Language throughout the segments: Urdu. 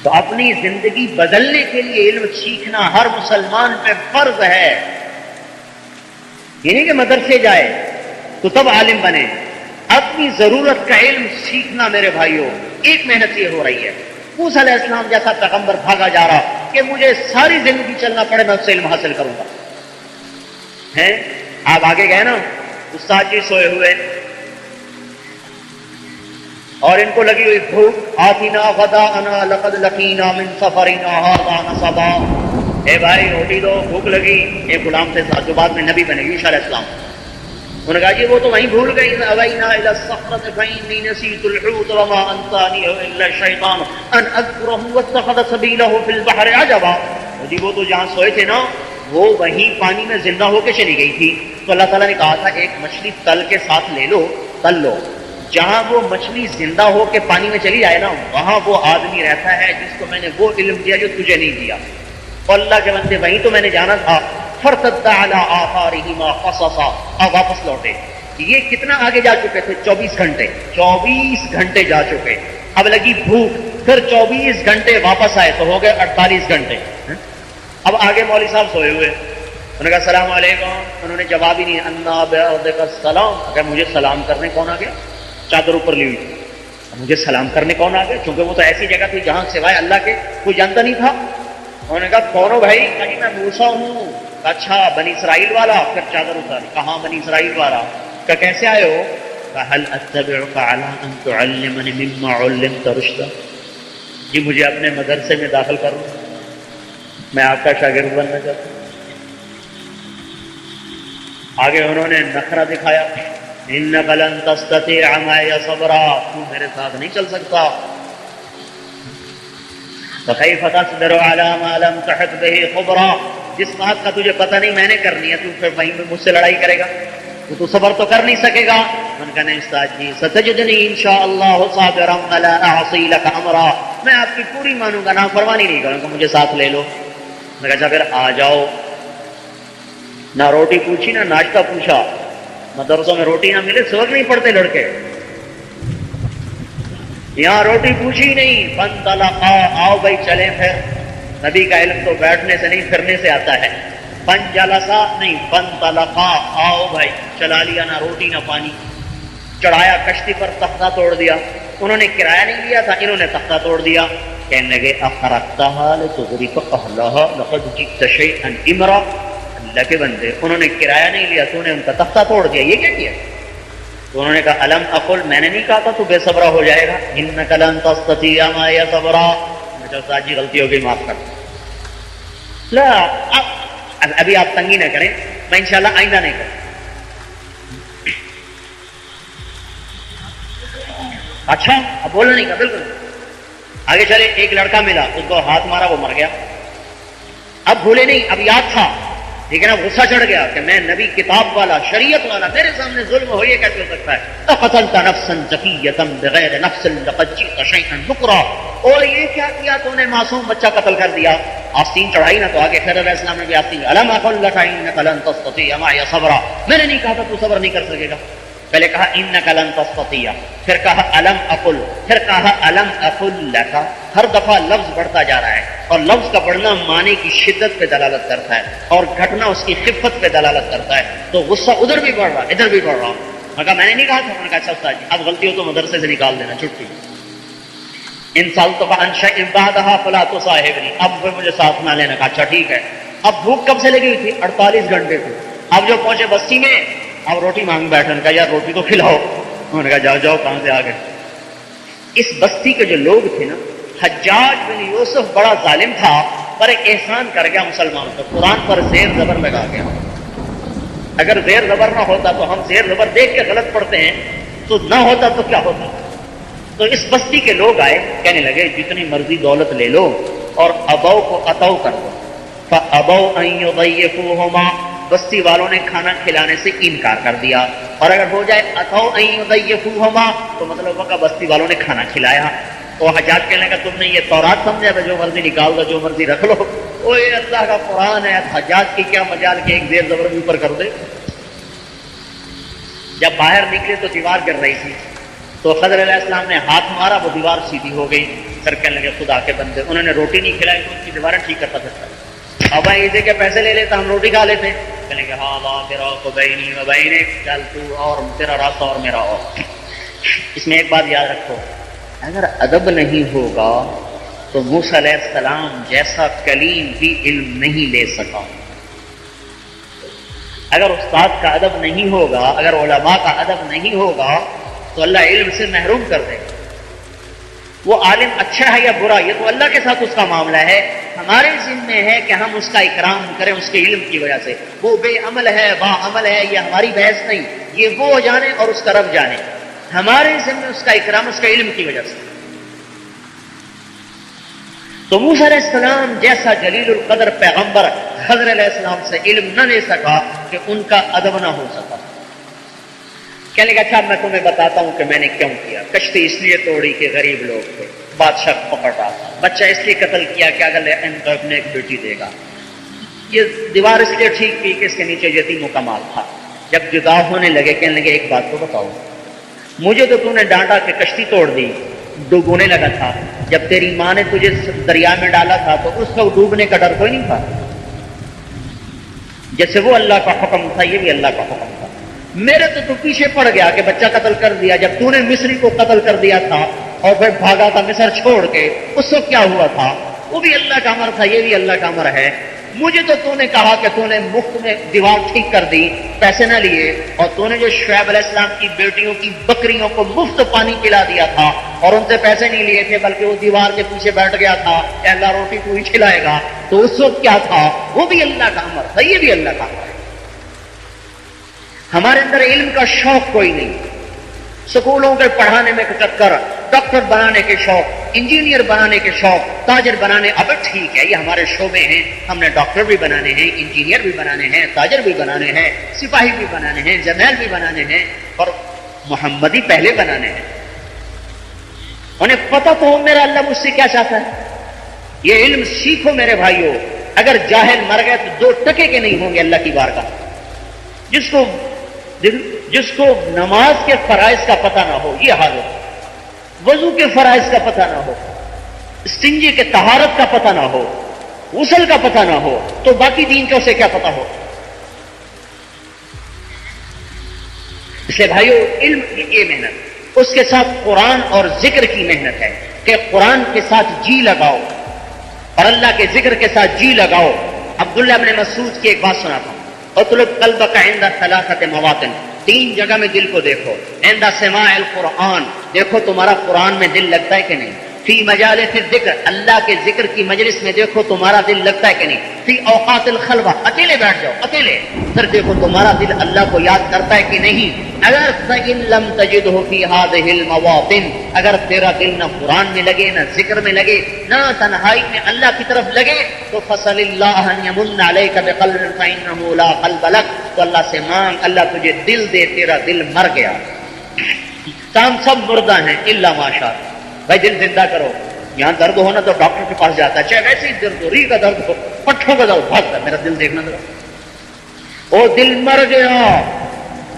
تو اپنی زندگی بدلنے کے لیے علم سیکھنا ہر مسلمان پہ فرض ہے. یہ نہیں کہ مدرسے جائے تو تب عالم بنے. اپنی ضرورت کا علم سیکھنا میرے بھائیوں. ایک محنت یہ ہو رہی ہے. موسیٰ علیہ السلام جیسا پیغمبر بھاگا جا رہا کہ مجھے ساری زندگی چلنا پڑے میں اس سے علم حاصل کروں گا. ہیں آپ آگے گئے نا, استاد جی سوئے ہوئے اور ان کو لگی ہوئی بھوک. آتینا غداءنا لقد لقینا من سفرنا ھذا نصبا. اے بھائی روٹی دو, بھوک لگی. ایک غلام تھے جو بعد میں نبی بنے عیسیٰ علیہ السلام. انہوں نے کہا جی وہ تو وہیں بھول گئی. اوینا الی الصخرۃ فإنی نسیت الحوت وما انسانیہ الا الشیطان ان اذکرہ واتخذ سبیلہ فی البحر عجبا. جی وہ تو جہاں سوئے تھے نا وہ وہیں پانی میں زندہ ہو کے چلی گئی تھی. تو اللہ تعالیٰ نے کہا تھا ایک مچھلی تل کے ساتھ لے لو, تل لو. جہاں وہ مچھلی زندہ ہو کے پانی میں چلی جائے نا وہاں وہ آدمی رہتا ہے جس کو میں نے وہ علم دیا جو تجھے نہیں دیا. اور اللہ کے بندے وہیں تو میں نے جانا تھا. فارتد علی آثارہما قصصا. اب واپس لوٹے. یہ کتنا آگے جا چکے تھے؟ 24 گھنٹے. 24 گھنٹے جا چکے. اب لگی بھوک, پھر 24 گھنٹے واپس آئے تو ہو گئے 48 گھنٹے. اب آگے مولوی صاحب سوئے ہوئے. انہوں نے کہا السلام علیکم. انہوں نے جواب ہی نہیں. انا بعدک السلام. اگر مجھے سلام کرنے کون آ گیا؟ چادر اوپر لی ہوئی. مجھے سلام کرنے کون آ گیا؟ چونکہ وہ تو ایسی جگہ تھی جہاں سوائے اللہ کے کوئی جانتا نہیں تھا. انہوں نے کہا کون ہو بھائی؟ کہا میں موسیٰ ہوں. اچھا بنی اسرائیل والا. پھر چادر اتاری. کہاں بنی اسرائیل والا؟ کہ کیسے آئے ہو؟ کہ هل اتبعک علی ان تعلمنی مما علمت رشدا. جی مجھے اپنے مدرسے میں داخل کرو, میں آپ کا شاگرد بننا چاہتا ہوں. آگے انہوں نے نخرہ دکھایا. انک لن تستطیع معی صبرا. تو میرے ساتھ نہیں چل سکتا. فکیف تصبر علی ما لم تحط بہ خبرا. جس بات کا تجھے پتہ نہیں میں نے کرنی ہے تو پھر وہیں پہ مجھ سے لڑائی کرے گا؟ تو صبر تو کر نہیں سکے گا. میں نے کہا نہیں استاد جی ستجدنی انشاءاللہ صابرا ولا اعصی لک امرا. میں آپ کی پوری مانوں گا, نافرمانی نہیں کروں گا, مجھے ساتھ لے لو. میں نے کہا پھر آ جاؤ. نہ روٹی پوچھی نہ ناشتہ پوچھا. مدرسوں میں روٹی نہ ملے سبق نہیں پڑھتے لڑکے. یہاں روٹی پوچھی نہیں. فانطلقا. آؤ بھائی چلیں. پھر نبی کا علم تو بیٹھنے سے نہیں پھرنے سے آتا ہے. فانجلسا نہیں, فانطلقا. آؤ بھائی. چلا لیا, نہ روٹی نہ پانی. چڑھایا کشتی پر, تختہ توڑ دیا. انہوں نے کرایہ نہیں لیا تھا, انہوں نے تختہ توڑ دیا. کہنے لگے اخرقتها لتغرق اهلها لقد جئت شيئا امرا. اللہ کے بندے انہوں نے کرایہ نہیں لیا, تو نے ان کا تختہ توڑ دیا, یہ کیا کیا؟ تو انہوں نے کہا الم اقل, میں نے نہیں کہا تھا تو بے صبرا ہو جائے گا. انک لن تستطیع معی صبرا. استاد جی غلطی ہو گئی, معاف کر. لا ابھی آپ تنگی نہ کریں, میں انشاءاللہ آئندہ نہیں کروں. اچھا اب بولنا نہیں کا بالکل. آگے چلے. ایک لڑکا ملا, اس کو ہاتھ مارا, وہ مر گیا. اب بھولے نہیں, اب یاد تھا, لیکن اب غصہ چڑھ گیا کہ میں نبی کتاب والا شریعت والا, میرے سامنے ظلم ہو, یہ کیسے ہو سکتا ہے؟ اقتلت نفسا زکیۃ بغیر نفس لقد جئت شیئا نکرا. اور یہ کیا کیا تو نے, معصوم بچہ قتل کر دیا. آستین چڑھائی نا, تو آگے خضر علیہ السلام نے بھی آستین. الم اقل لک انک لن تستطیع معی صبرا. میں نے نہیں کہا تھا تو صبر نہیں کر سکے گا. پہلے کہا انک لن تستطیع, پھر کہا الم اقل, پھر کہا الم اقل لک. ہر دفعہ لفظ بڑھتا جا رہا ہے, اور لفظ کا بڑھنا معنی کی شدت پہ دلالت کرتا ہے, اور گھٹنا اس کی خفت پہ دلالت کرتا ہے. تو غصہ ادھر بھی بڑھ رہا, ادھر بھی بڑھ رہا. میں کہا میں نے نہیں کہا تھا. میں نے کہا اچھا استاد جی اب غلطی ہو تو مدرسے سے نکال دینا, چھٹی. ان سالتک عن شیء بعدها فلا تصاحبنی. اب پھر مجھے ساتھ نہ لینا. کہا اچھا ٹھیک ہے. اب بھوک کب سے لگی ہوئی تھی؟ 48 گھنٹے تھی. اب جو پہنچے بستی میں, اب روٹی مانگ بیٹھے. کہا یار روٹی تو کھلاؤ. انہوں نے کہا جاؤ جاؤ, کہاں سے آ گئے؟ اس بستی کے جو لوگ تھے نا, حجاج بن یوسف بڑا ظالم تھا, پر ایک احسان کر گیا مسلمانوں کو. قرآن پر زیر زبر لگا گیا. اگر زیر زبر نہ ہوتا تو ہم زیر زبر دیکھ کے غلط پڑھتے ہیں, تو نہ ہوتا تو کیا ہوتا. تو اس بستی کے لوگ آئے, کہنے لگے جتنی مرضی دولت لے لو اور ابو کو عطو کر دو. فابوا ان یضیفوہما. بستی والوں نے کھانا کھلانے سے انکار کر دیا. اور اگر ہو جائے اتو ان یضیفوہما تو مطلب وہ بستی والوں نے کھانا کھلایا. تو حجاج کہنے لگا تم نے یہ تورات سمجھا ہے, جو مرضی نکال دو, جو مرضی رکھ لو. وہ یہ اللہ کا قرآن ہے, حجاج کی کیا مجال کہ ایک زیر زبر اوپر کر دے. جب باہر نکلے تو دیوار گر رہی تھی, تو خضر علیہ السلام نے ہاتھ مارا, وہ دیوار سیدھی ہو گئی. سر کہنے لگے خدا کے بندے، انہوں نے روٹی نہیں کھلائی تو ان کی دیواریں ٹھیک کرتا تھا. ابا عیدے کے پیسے لے لیتا، ہم روٹی کھا لیتے. کہنے لگے ہاں لا تیرا کو بینی و بینک، چل تو اور تیرا راستہ اور میرا اور. اس میں ایک بات یاد رکھو، اگر ادب نہیں ہوگا تو موسیٰ علیہ السلام جیسا کلیم بھی علم نہیں لے سکا. اگر استاد کا ادب نہیں ہوگا، اگر علماء کا ادب نہیں ہوگا تو اللہ علم سے محروم کر دے گا. وہ عالم اچھا ہے یا برا یہ تو اللہ کے ساتھ اس کا معاملہ ہے. ہمارے ذمہ ہے کہ ہم اس کا اکرام کریں اس کے علم کی وجہ سے. وہ بے عمل ہے با عمل ہے یہ ہماری بحث نہیں، یہ وہ جانے اور اس کا رب جانے. ہمارے ذمہ اس کا اکرام اس کے علم کی وجہ سے. تو موسیٰ علیہ السلام جیسا جلیل القدر پیغمبر خضر علیہ السلام سے علم نہ لے سکا کہ ان کا ادب نہ ہو سکا. کہنے لگا اچھا میں تمہیں بتاتا ہوں کہ میں نے کیوں کیا. کشتی اس لیے توڑی کہ غریب لوگ تھے، بادشاہ پکڑ رہا تھا. بچہ اس لیے قتل کیا کہ اگر اپنے ایک بیٹی دے گا. یہ دیوار اس لیے ٹھیک کی کہ اس کے نیچے یتیم و کمال تھا. جب جدا ہونے لگے کہنے لگے ایک بات تو بتاؤ، مجھے تو تم نے ڈانٹا کہ کشتی توڑ دی، ڈوبونے لگا تھا. جب تیری ماں نے تجھے دریا میں ڈالا تھا تو اس کو ڈوبنے کا ڈر کوئی نہیں تھا. جیسے وہ اللہ کا حکم تھا یہ بھی اللہ کا حکم تھا. میرے تو پیچھے پڑ گیا کہ بچہ قتل کر دیا. جب تو نے مصری کو قتل کر دیا تھا اور پھر بھاگا تھا مصر چھوڑ کے، اس وقت کیا ہوا تھا؟ وہ بھی اللہ کا امر تھا یہ بھی اللہ کا امر ہے. مجھے تو نے کہا کہ تو نے مفت میں دیوار ٹھیک کر دی، پیسے نہ لیے، اور تو نے جو شعیب علیہ السلام کی بیٹیوں کی بکریوں کو مفت پانی پلا دیا تھا اور ان سے پیسے نہیں لیے تھے بلکہ وہ دیوار کے پیچھے بیٹھ گیا تھا کہ اللہ روٹی تو ہی کھلائے گا. تو اس وقت کیا تھا؟ وہ بھی اللہ کا امر تھا یہ بھی اللہ کا امر ہے. ہمارے اندر علم کا شوق کوئی نہیں. سکولوں کے پڑھانے میں چکر، ڈاکٹر بنانے کے شوق، انجینئر بنانے کے شوق، تاجر بنانے. اب ٹھیک ہے یہ ہمارے شعبے ہیں، ہم نے ڈاکٹر بھی بنانے ہیں، انجینئر بھی بنانے ہیں، تاجر بھی بنانے ہیں، سپاہی بھی بنانے ہیں، جرنیل بھی بنانے ہیں، اور محمدی پہلے بنانے ہیں. انہیں پتہ تو ہو میرا اللہ مجھ سے کیا چاہتا ہے. یہ علم سیکھو میرے بھائیوں. اگر جاہل مر گئے تو 2 ٹکے کے نہیں ہوں گے اللہ کی بارگاہ. جس کو نماز کے فرائض کا پتہ نہ ہو یہ حال ہو، وضو کے فرائض کا پتہ نہ ہو، استنجے کے طہارت کا پتہ نہ ہو، غسل کا پتہ نہ ہو، تو باقی دین کا اسے کیا پتہ ہو. اس لیے بھائیو علم کی یہ محنت، اس کے ساتھ قرآن اور ذکر کی محنت ہے کہ قرآن کے ساتھ جی لگاؤ اور اللہ کے ذکر کے ساتھ جی لگاؤ. عبداللہ ابن مسعود کی ایک بات سناتا ہوں. اطلب قلبک عند 3 مواطن، 3 جگہ میں دل کو دیکھو. عند سماع القرآن، دیکھو تمہارا قرآن میں دل لگتا ہے کہ نہیں. فی مجالس الذکر، اللہ کے ذکر کی مجلس میں دیکھو تمہارا دل لگتا ہے کہ نہیں. فی اوقات الخلوہ، اکیلے بیٹھ جاؤ اکیلے، پھر دیکھو تمہارا دل اللہ کو یاد کرتا ہے کہ نہیں. اگر فإن لم تجدہ فی هذه المواطن، اگر تیرا دل نہ قرآن میں لگے نہ ذکر میں لگے نہ تنہائی میں اللہ کی طرف لگے تو فصل اللہ ان یمن علیک بقلب فإنہ لا قلب لک، تو اللہ سے مانگ اللہ تجھے دل دے، تیرا دل مر گیا. کام سب مردہ ہیں الا ماشاء اللہ. بھائی دل زندہ کرو. یہاں درد ہونا تو ڈاکٹر کے پاس جاتا ہے، چاہے ویسے ہی درد ہو، ری کا درد ہو، پٹھوں کا درد، بھاگتا ہے میرا دل دیکھنا ذرا. وہ دل مر گیا.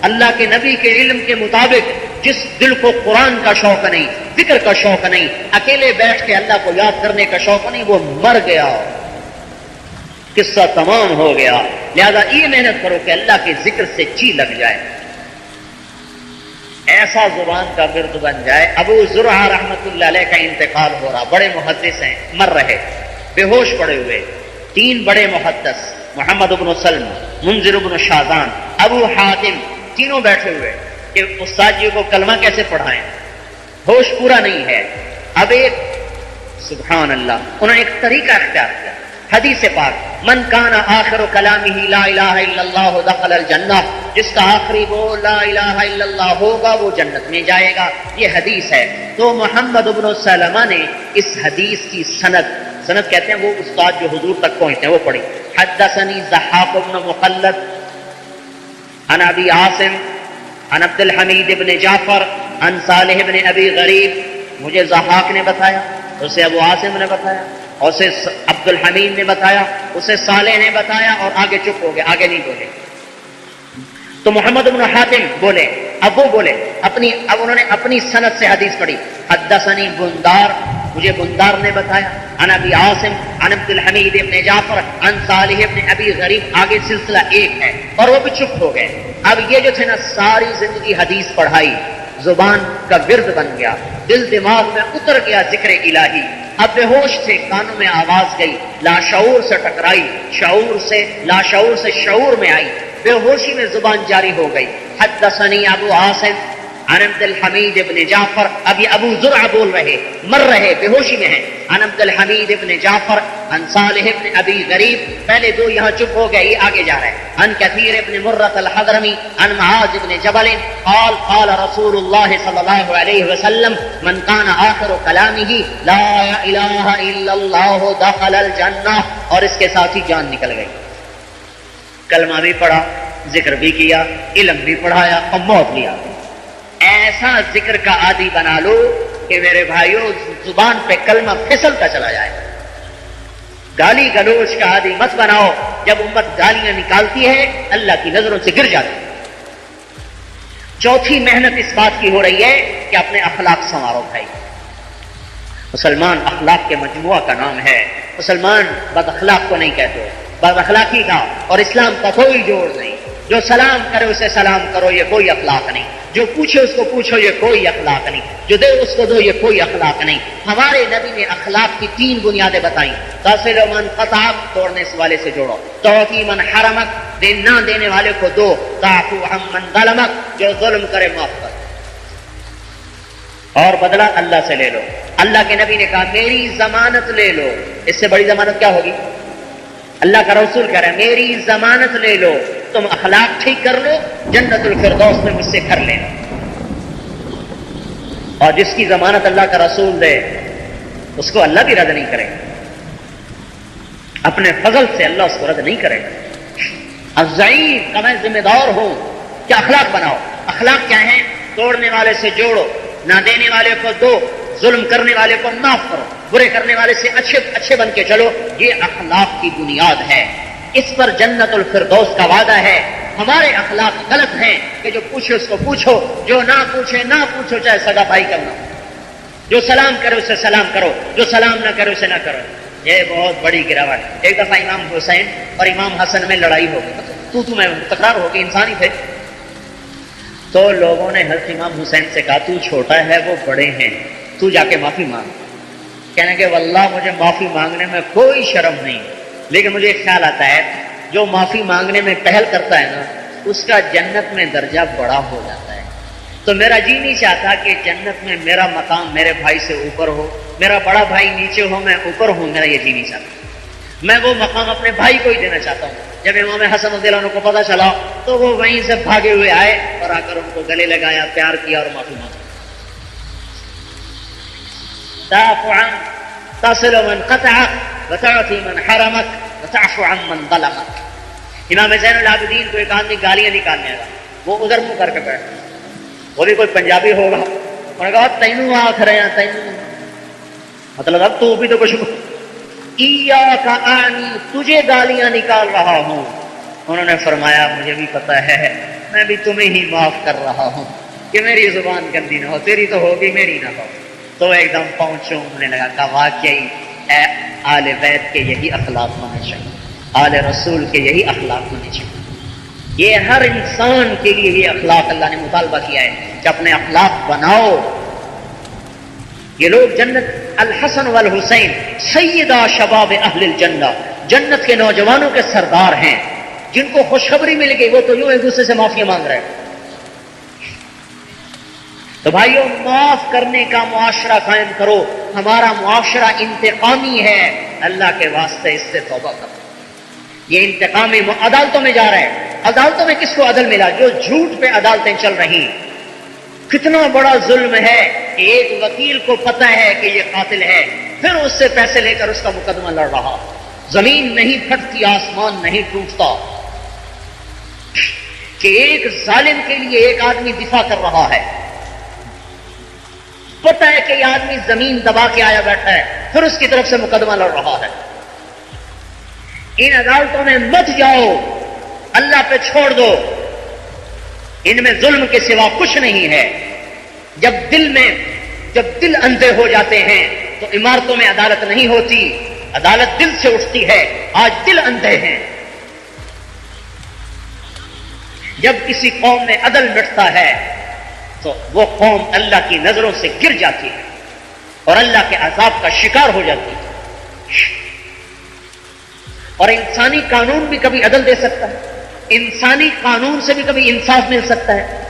اللہ کے نبی کے علم کے مطابق جس دل کو قرآن کا شوق نہیں، ذکر کا شوق نہیں، اکیلے بیٹھ کے اللہ کو یاد کرنے کا شوق نہیں، وہ مر گیا، قصہ تمام ہو گیا. لہذا یہ محنت کرو کہ اللہ کے ذکر سے جی لگ جائے، ایسا زبان کا ورد بن جائے. ابو زرعہ رحمت اللہ علیہ کا انتقال ہو رہا، بڑے محدث ہیں، مر رہے، بے ہوش پڑے ہوئے. 3 بڑے محدث، محمد بن سلم، منذر بن شاذان، ابو حاتم، تینوں بیٹھے ہوئے کہ استاد جی کو کلمہ کیسے پڑھائیں، ہوش پورا نہیں ہے. اب ایک سبحان اللہ انہوں نے ایک طریقہ اختیار کیا. حدیث پاک من کان آخر کلامہ لا الہ الا اللہ دخل الجنہ، جس کا آخری وہ لا الہ الا اللہ ہوگا وہ جنت میں جائے گا. یہ حدیث ہے. تو محمد بن سلمہ نے اس حدیث کی سند کہتے ہیں وہ استاد جو حضور تک پہنچتے ہیں وہ پڑھی. حدثنی ضحاک بن مخلد عن ابی عاصم عن عبد الحمید بن جعفر عن صالح بن ابی غریب. مجھے ضحاک نے بتایا، اسے ابو عاصم نے بتایا، اور اسے عبد الحمید نے بتایا، اسے صالح نے بتایا، اور آگے چپ ہو گئے، آگے نہیں بولے. تو محمد بن حاتم بولے، اب وہ بولے اب انہوں نے اپنی سند سے حدیث پڑھی. حدثنی بندار مجھے بندار نے بتایا، عن ابی عاصم عن عبد الحمید ابن جعفر عن صالح ابن ابی غریب، آگے سلسلہ ایک ہے، اور وہ بھی چپ ہو گئے۔ اب یہ جو تھے نا ساری زندگی حدیث پڑھائی، زبان کا ورد بن گیا، دل دماغ میں اتر گیا ذکر الہی، اب بے ہوش تھے، کانوں میں آواز گئی، لاشعور سے ٹکرائی، لاشعور سے شعور میں آئی، بے ہوشی میں زبان جاری ہو گئی۔ حدثنی ابو عاصم عن عبد الحمید ابن جعفر، اب یہ ابو زرع بول رہے، مر رہے، بے ہوشی میں ہیں، عن عبد الحمید ابن جعفر عن صالح ابن ابی غریب، پہلے دو یہاں چپ ہو گئے، یہ آگے جا رہے ہیں، عن کثیر ابن مرۃ الحضرمی عن معاذ ابن جبل قال قال رسول اللہ صلی اللہ علیہ وسلم من کان آخر کلامہ لا الہ الا اللہ دخل الجنہ، اور اس کے ساتھ ہی جان نکل گئی۔ کلمہ بھی پڑھا، ذکر بھی کیا، علم بھی پڑھایا، اور موت لیا۔ ایسا ذکر کا عادی بنا لو کہ میرے بھائیوں زبان پہ کلمہ پھسلتا چلا جائے۔ گالی گلوچ کا عادی مت بناؤ، جب امت گالیاں نکالتی ہے اللہ کی نظروں سے گر جاتی ہے۔ چوتھی محنت اس بات کی ہو رہی ہے کہ اپنے اخلاق سنوارو بھائی۔ مسلمان اخلاق کے مجموعہ کا نام ہے، مسلمان بد اخلاق کو نہیں کہتے، بد اخلاقی کا اور اسلام کا کوئی جوڑ نہیں۔ جو سلام کرے اسے سلام کرو، یہ کوئی اخلاق نہیں۔ جو پوچھے اس کو پوچھو، یہ کوئی اخلاق نہیں۔ جو دے اس کو دو، یہ کوئی اخلاق نہیں۔ ہمارے نبی نے اخلاق کی 3 بنیادیں بتائیں۔ تصل من قطعک، توڑنے والے سے جوڑو، تعطی من حرمک، نہ دینے والے کو دو، تعفو عن من ظلمک، جو ظلم کرے معاف کر، اور بدلہ اللہ سے لے لو۔ اللہ کے نبی نے کہا میری ضمانت لے لو، اس سے بڑی ضمانت کیا ہوگی؟ اللہ کا رسول کہہ رہا ہے میری ضمانت لے لو، تم اخلاق ٹھیک کر لو، جنت الفردوس میں مجھ سے کر لینا۔ اور جس کی ضمانت اللہ کا رسول دے اس کو اللہ بھی رد نہیں کرے، اپنے فضل سے اللہ اس کو رد نہیں کرے۔ الضعیف کا میں ذمہ دار ہوں کہ اخلاق بناؤ۔ اخلاق کیا ہیں؟ توڑنے والے سے جوڑو، نہ دینے والے کو دو، ظلم کرنے والے کو معاف کرو، برے کرنے والے سے اچھے بن کے چلو، یہ اخلاق کی بنیاد ہے۔ اس پر جنت الفردوس کا وعدہ ہے۔ ہمارے اخلاق غلط ہیں کہ جو پوچھے اس کو پوچھو، جو نہ پوچھے نہ پوچھو، چاہے سگا بھائی کرنا، جو سلام کرے اسے سلام کرو، جو سلام نہ کرے اسے نہ کرو۔ یہ بہت بڑی گراوٹ۔ ایک دفعہ امام حسین اور امام حسن میں لڑائی ہو گئی، تو میں تکرار ہو گئی، انسان ہی تھے۔ تو لوگوں نے حضرت امام حسین سے کہا تو چھوٹا ہے وہ بڑے ہیں، تو جا کے معافی مانگ۔ کہنے کہ واللہ مجھے معافی مانگنے میں کوئی شرم نہیں، لیکن مجھے ایک خیال آتا ہے جو معافی مانگنے میں پہل کرتا ہے نا اس کا جنت میں درجہ بڑا ہو جاتا ہے۔ تو میرا جی نہیں چاہتا کہ جنت میں میرا مقام میرے بھائی سے اوپر ہو، میرا بڑا بھائی نیچے ہو، میں اوپر ہوں، میرا یہ جی نہیں چاہتا۔ میں وہ مقام اپنے بھائی کو ہی دینا چاہتا ہوں۔ جب امام حسن رضی اللہ عنہ کو پتہ چلا تو وہ وہیں سے بھاگے ہوئے آئے اور آ کر ان کو گلے لگایا، پیار کیا اور معافی مانگی۔ تعفو عن تصل من قطعک وتعطی من حرمک وتعفو عن من ظلمک۔ امام زین العابدین کو ایک آدمی گالیاں نکالنے لگا، وہ ادھر منہ کر کے بیٹھا، وہ بھی کوئی پنجابی ہوگا، انہوں نے کہا تینوں آنکھ رہے ہیں، تینوں مطلب اب تو بھی تو کچھ ایاک اعنی، تجھے گالیاں نکال رہا ہوں۔ انہوں نے فرمایا مجھے بھی پتا ہے، میں بھی تمہیں ہی معاف کر رہا ہوں کہ میری زبان گندی نہ ہو، تیری تو ہوگی میری نہ ہو۔ تو ایک دم پہنچوں ہونے لگا، کہ واقعی آل بیت کے یہی اخلاق ہونے چاہیے، آل رسول کے یہی اخلاق ہونے چاہیے۔ یہ ہر انسان کے لیے یہ اخلاق اللہ نے مطالبہ کیا ہے کہ اپنے اخلاق بناؤ۔ یہ لوگ جنت، الحسن والحسین سیدہ شباب اہل الجنہ، جنت کے نوجوانوں کے سردار ہیں، جن کو خوشخبری مل گئی وہ تو یوں ایک دوسرے سے معافی مانگ رہے ہیں۔ تو بھائیوں معاف کرنے کا معاشرہ قائم کرو۔ ہمارا معاشرہ انتقامی ہے، اللہ کے واسطے اس سے توبہ کرو۔ یہ انتقامی عدالتوں میں جا رہا ہے۔ عدالتوں میں کس کو عدل ملا؟ جو جھوٹ پہ عدالتیں چل رہی۔ کتنا بڑا ظلم ہے کہ ایک وکیل کو پتہ ہے کہ یہ قاتل ہے، پھر اس سے پیسے لے کر اس کا مقدمہ لڑ رہا۔ زمین نہیں پھٹتی، آسمان نہیں ٹوٹتا کہ ایک ظالم کے لیے ایک آدمی دفاع کر رہا ہے۔ پتہ ہے کہ یہ آدمی زمین دبا کے آیا بیٹھا ہے، پھر اس کی طرف سے مقدمہ لڑ رہا ہے۔ ان عدالتوں میں مت جاؤ، اللہ پہ چھوڑ دو، ان میں ظلم کے سوا کچھ نہیں ہے۔ جب دل اندھے ہو جاتے ہیں تو تو عمارتوں میں عدالت نہیں ہوتی، عدالت دل سے اٹھتی ہے. آج دل اندھے ہیں. جب کسی قوم میں عدل مٹتا ہے تو وہ قوم اللہ کی نظروں سے گر جاتی ہے اور اللہ کے عذاب کا شکار ہو جاتی ہے. اور انسانی قانون بھی کبھی عدل دے سکتا ہے، انسانی قانون سے بھی کبھی انصاف مل سکتا ہے.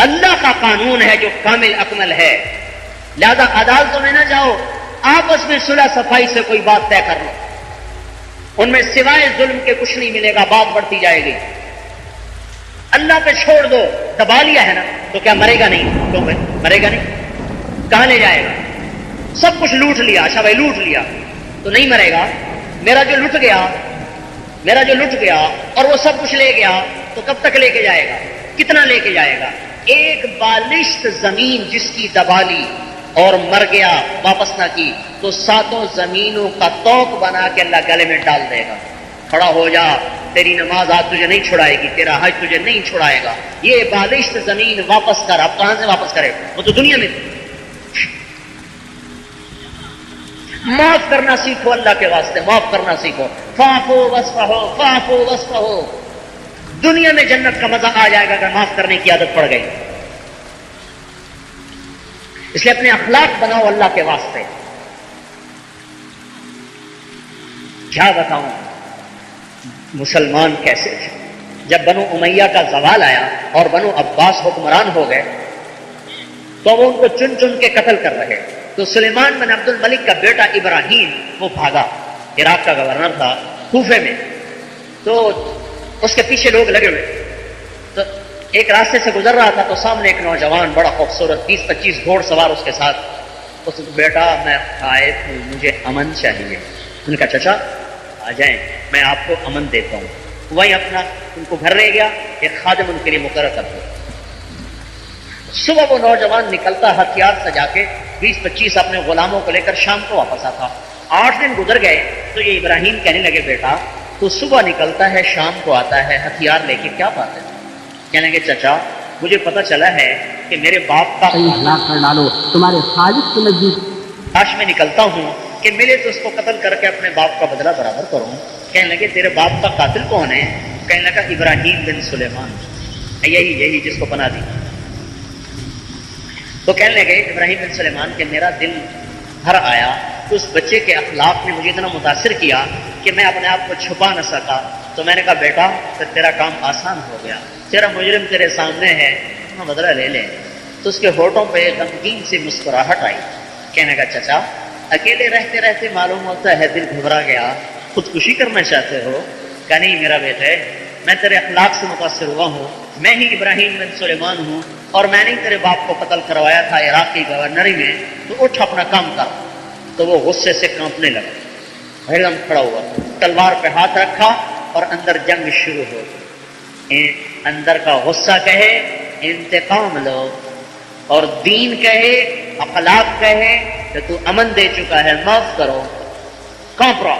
اللہ کا قانون ہے جو کامل اکمل ہے. لہذا عدالتوں میں نہ جاؤ، آپس میں صلح صفائی سے کوئی بات طے کر لو. ان میں سوائے ظلم کے کچھ نہیں ملے گا، بات بڑھتی جائے گی. اللہ پہ چھوڑ دو. دبا لیا ہے نا تو کیا مرے گا نہیں؟ تو مرے گا نہیں، کہاں لے جائے گا؟ سب کچھ لوٹ لیا، اچھا بھائی لوٹ لیا تو نہیں مرے گا. میرا جو لٹ گیا اور وہ سب کچھ لے گیا تو کب تک لے کے جائے گا؟ کتنا لے کے جائے گا؟ ایک بالشت زمین جس کی دبا لی اور مر گیا، واپس نہ کی، تو 7 زمینوں کا توق بنا کے اللہ گلے میں ڈال دے گا. کھڑا ہو جا، تیری نماز آج تجھے نہیں چھڑائے گی، تیرا حج تجھے نہیں چھڑائے گا. یہ بالشت زمین واپس کر. اب کہاں سے واپس کرے؟ وہ تو دنیا میں تھی. معاف کرنا سیکھو، اللہ کے واسطے معاف کرنا سیکھو. فاعفو واصفحوا، فاعفو واصفحوا. دنیا میں جنت کا مزہ آ جائے گا اگر معاف کرنے کی عادت پڑ گئی. اس لیے اپنے اخلاق بناؤ اللہ کے واسطے. کیا بتاؤں مسلمان کیسے تھے. جب بنو امیہ کا زوال آیا اور بنو عباس حکمران ہو گئے تو وہ ان کو چن چن کے قتل کر رہے. تو سلیمان بن عبد الملک کا بیٹا ابراہیم وہ بھاگا، عراق کا گورنر تھا کوفے میں، تو اس کے پیچھے لوگ لگے ہوئے. تو ایک راستے سے گزر رہا تھا تو سامنے ایک نوجوان بڑا خوبصورت 20-25 گھوڑ سوار اس کے ساتھ. اس بیٹا میں خائف ہوں، مجھے امن چاہیے. ان کا چچا آ جائیں، میں آپ کو امن دیتا ہوں. وہیں اپنا ان کو گھر رہ گیا، ایک خادم ان کے لیے مقرر کر دیا. صبح وہ نوجوان نکلتا ہتھیار سجا کے 20-25 اپنے غلاموں کو لے کر شام کو واپس آتا. 8 دن گزر گئے تو یہ ابراہیم کہنے لگے بیٹا تو صبح نکلتا ہے شام کو آتا ہے ہتھیار لے کے، کیا بات ہے؟ کہنے لگے چچا مجھے پتہ چلا ہے کہ میرے باپ کا ہلاک کر ڈالو، تمہارے خالق کے نزدیک کاش میں نکلتا ہوں کہ ملے تو اس کو قتل کر کے اپنے باپ کا بدلہ برابر کروں. کہنے لگے تیرے باپ کا قاتل کون ہے؟ کہنے لگا ابراہیم بن سلیمان، یہی جس کو پناہ دی. تو کہنے لگے ابراہیم بن سلیمان کہ میرا دل بھر آیا تو اس بچے کے اخلاق نے مجھے اتنا متاثر کیا کہ میں اپنے آپ کو چھپا نہ سکا. تو میں نے کہا بیٹا پھر تیرا کام آسان ہو گیا، تیرا مجرم تیرے سامنے ہے، بدلہ لے لے. تو اس کے ہونٹوں پہ غمگین سی مسکراہٹ آئی. کہنے کا چچا اکیلے رہتے رہتے معلوم ہوتا ہے دل گھبرا گیا، خودکشی کرنا چاہتے ہو؟ کہا نہیں میرا بیٹے، میں تیرے اخلاق سے متاثر ہوا ہوں. میں ہی ابراہیم بن سلیمان ہوں اور میں نے تیرے باپ کو قتل کروایا تھا عراق کی گورنری میں، تو اٹھ اپنا کام کر. تو وہ غصے سے کانپنے لگا، ایک دم کھڑا ہوا، تلوار پہ ہاتھ رکھا اور اندر جنگ شروع ہو. اندر کا غصہ کہے انتقام لو اور دین کہے اخلاق کہے کہ تو امن دے چکا ہے معاف کرو، کانپ رہا.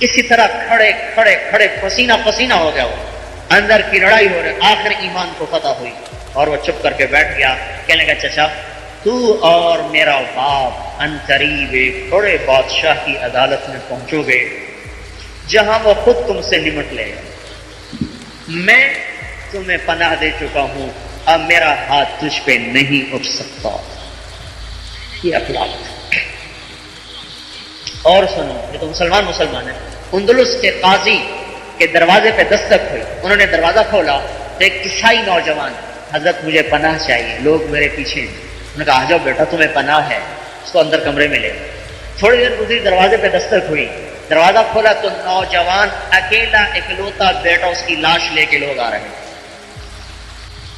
اسی طرح کھڑے پسینہ پسینہ ہو گیا. وہ اندر کی لڑائی ہو رہی، آخر ایمان کو فتح ہوئی اور وہ چپ کر کے بیٹھ گیا. کہنے لگا چچا تو اور میرا باپ ان قریب ایک بڑے بادشاہ کی عدالت میں پہنچو گے جہاں وہ خود تم سے نمٹ لے گا. میں تمہیں پناہ دے چکا ہوں، اب میرا ہاتھ تجھ پہ نہیں اٹھ سکتا. یہ اخلاق. اور سنو، یہ تو مسلمان ہے. اندلس کے قاضی کے دروازے پہ دستک ہوئی، انہوں نے دروازہ کھولا تو ایک عیسائی نوجوان، حضرت مجھے پناہ چاہیے، لوگ میرے پیچھے. انہوں نے کہا آ جاؤ بیٹا تمہیں پناہ ہے. اس کو اندر کمرے میں لے. تھوڑی دیر گزری، دروازے پہ دستک ہوئی، دروازہ کھولا تو نوجوان اکیلا اکلوتا بیٹا، اس کی لاش لے کے لوگ آ رہے ہیں.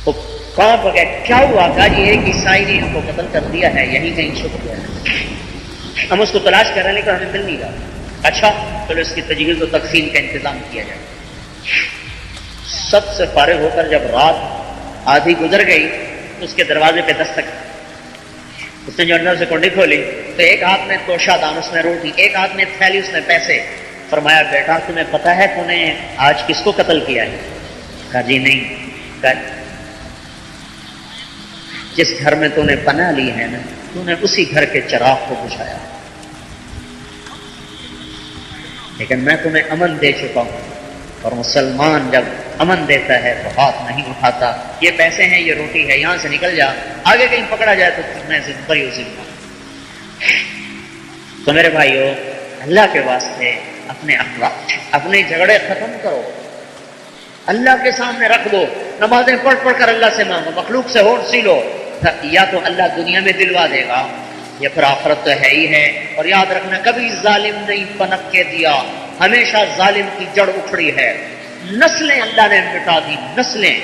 تو کہاں گئے؟ کیا ہوا؟ کہا جی ایک عیسائی نے ان کو قتل کر دیا ہے، یہیں کہیں چھپ گیا ہے، ہم اس کو تلاش کر رہے ہیں لیکن ہمیں مل نہیں رہا. اچھا چلو اس کی تجہیز و تقسیم کا انتظام کیا جائے. سب سے فارغ ہو کر جب رات آدھی گزر گئی تو اس کے دروازے پہ دستک. اس نے جو اندر سے کنڈی کھولی تو ایک ہاتھ میں توشہ دان، اس میں روٹی، ایک ہاتھ میں تھیلی، اس میں پیسے. فرمایا بیٹا تمہیں پتا ہے تو نے آج کس کو قتل کیا ہے؟ کہا جی نہیں. کہا جس گھر میں تو نے پناہ لی ہے نا تو نے اسی گھر کے چراغ کو بجھایا، لیکن میں تمہیں امن دے چکا ہوں، اور مسلمان جب امن دیتا ہے تو ہاتھ نہیں اٹھاتا، یہ پیسے ہیں، یہ روٹی ہے، یہاں سے نکل جا، آگے کہیں پکڑا جائے تو میں بری ذمہ۔ تو میرے بھائیو، اللہ کے واسطے اپنے اخلاق، اپنے جھگڑے ختم کرو، اللہ کے سامنے رکھ دو، نمازیں پڑھ پڑھ کر اللہ سے مانگو، مخلوق سے ہوٹ سی لو، یا تو اللہ دنیا میں دلوا دے گا یا پھر آخرت تو ہے ہی ہے۔ اور یاد رکھنا، کبھی ظالم نہیں پنپ کے دیا، ہمیشہ ظالم کی جڑ اکھڑی ہے، نسلیں اللہ نے مٹا دی، نسلیں۔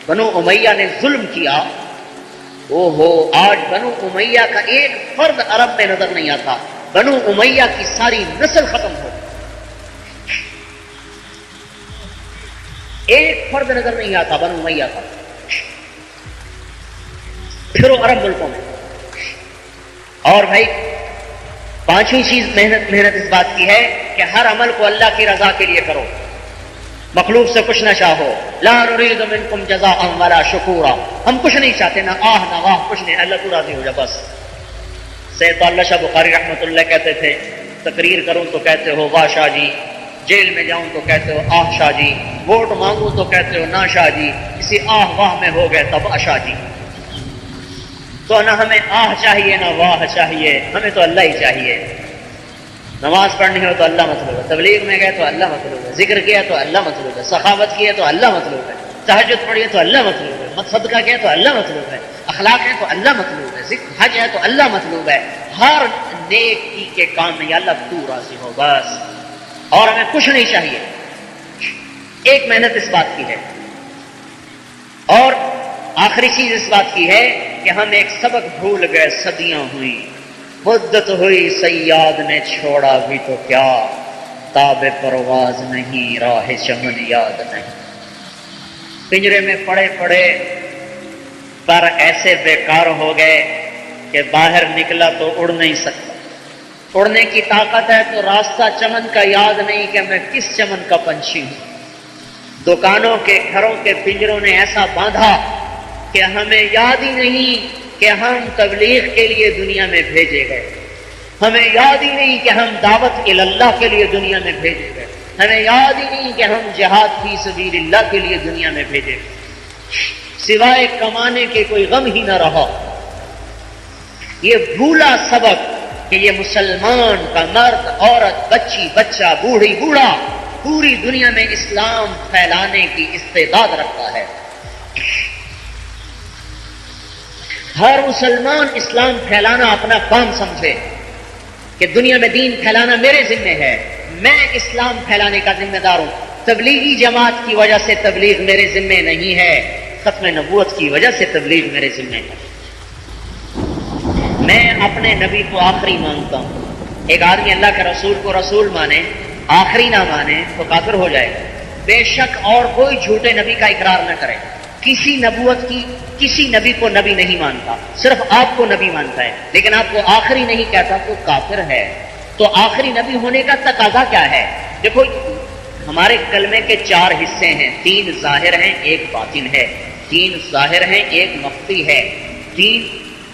بنو امیہ نے ظلم کیا، آج بنو امیہ کا ایک فرد عرب میں نظر نہیں آتا، بنو امیہ کی ساری نسل ختم ہو، ایک فرد نظر نہیں آتا بنو امیہ کا۔ پھر وہ عرب ملکوں میں، اور بھائی پانچویں چیز محنت اس بات کی ہے کہ ہر عمل کو اللہ کی رضا کے لیے کرو، مخلوق سے کچھ نہ چاہو، لا نريد منکم جزاء ولا شکورا، ہم کچھ نہیں چاہتے، نہ آہ نہ واہ، کچھ نہیں، اللہ تو راضی ہو جا بس۔ سید اللہ شاہ بخاری رحمۃ اللہ کہتے تھے، تقریر کروں تو کہتے ہو واہ شاہ جی، جیل میں جاؤں تو کہتے ہو آہ شاہ جی، ووٹ مانگوں تو کہتے ہو نا شاہ جی، اسی آہ واہ میں ہو گئے تب شاہ جی۔ تو نہ ہمیں آہ چاہیے نہ واہ چاہیے، ہمیں تو اللہ ہی چاہیے۔ نماز پڑھنی ہو تو اللہ مطلوب ہے، تبلیغ میں گئے تو اللہ مطلوب ہے، ذکر کیا تو اللہ مطلوب ہے، سخاوت کی ہے تو اللہ مطلوب ہے، تہجد پڑھی ہے تو اللہ مطلوب ہے، صدقہ کیا تو اللہ مطلوب ہے، اخلاق ہے تو اللہ مطلوب ہے، ذکر حج ہے تو اللہ مطلوب ہے، ہر نیکی کے کام میں یا اللہ تو راضی ہو بس، اور ہمیں کچھ نہیں چاہیے۔ ایک محنت اس بات کی ہے، اور آخری چیز اس بات کی ہے کہ ہم ایک سبق بھول گئے، صدیاں ہوئی، مدت ہوئی، صیاد نے چھوڑا بھی تو کیا، تاب پرواز نہیں، راہ چمن یاد نہیں، پنجرے میں پڑے پڑے پر ایسے بیکار ہو گئے کہ باہر نکلا تو اڑ نہیں سکتا، اڑنے کی طاقت ہے تو راستہ چمن کا یاد نہیں کہ میں کس چمن کا پنچھی ہوں، دکانوں کے گھروں کے پنجروں نے ایسا باندھا کہ ہمیں یاد ہی نہیں کہ ہم تبلیغ کے لیے دنیا میں بھیجے گئے، ہمیں یاد ہی نہیں کہ ہم دعوت اللہ کے لیے دنیا میں بھیجے گئے، ہمیں یاد ہی نہیں کہ ہم جہاد فی سبیل اللہ کے لیے دنیا میں بھیجے گئے، سوائے کمانے کے کوئی غم ہی نہ رہا۔ یہ بھولا سبق کہ یہ مسلمان کا مرد، عورت، بچی، بچہ، بوڑھی، بوڑھا پوری دنیا میں اسلام پھیلانے کی استعداد رکھتا ہے۔ ہر مسلمان اسلام پھیلانا اپنا کام سمجھے کہ دنیا میں دین پھیلانا میرے ذمہ ہے، میں اسلام پھیلانے کا ذمہ دار ہوں، تبلیغی جماعت کی وجہ سے تبلیغ میرے ذمہ نہیں ہے، ختم نبوت کی وجہ سے تبلیغ میرے ذمہ ہے۔ میں اپنے نبی کو آخری مانتا ہوں، ایک آدمی اللہ کے رسول کو رسول مانے، آخری نہ مانے تو کافر ہو جائے گا، بے شک اور کوئی جھوٹے نبی کا اقرار نہ کرے، کسی نبوت کی کسی نبی کو نبی نہیں مانتا، صرف آپ کو نبی مانتا ہے، لیکن آپ کو آخری نہیں کہتا تو کافر ہے۔ تو آخری نبی ہونے کا تقاضا کیا ہے؟ دیکھو ہمارے کلمے کے 4 حصے ہیں، 3 ظاہر ہیں، 1 باطن ہے، 3 ظاہر ہیں، 1 مخفی ہے، 3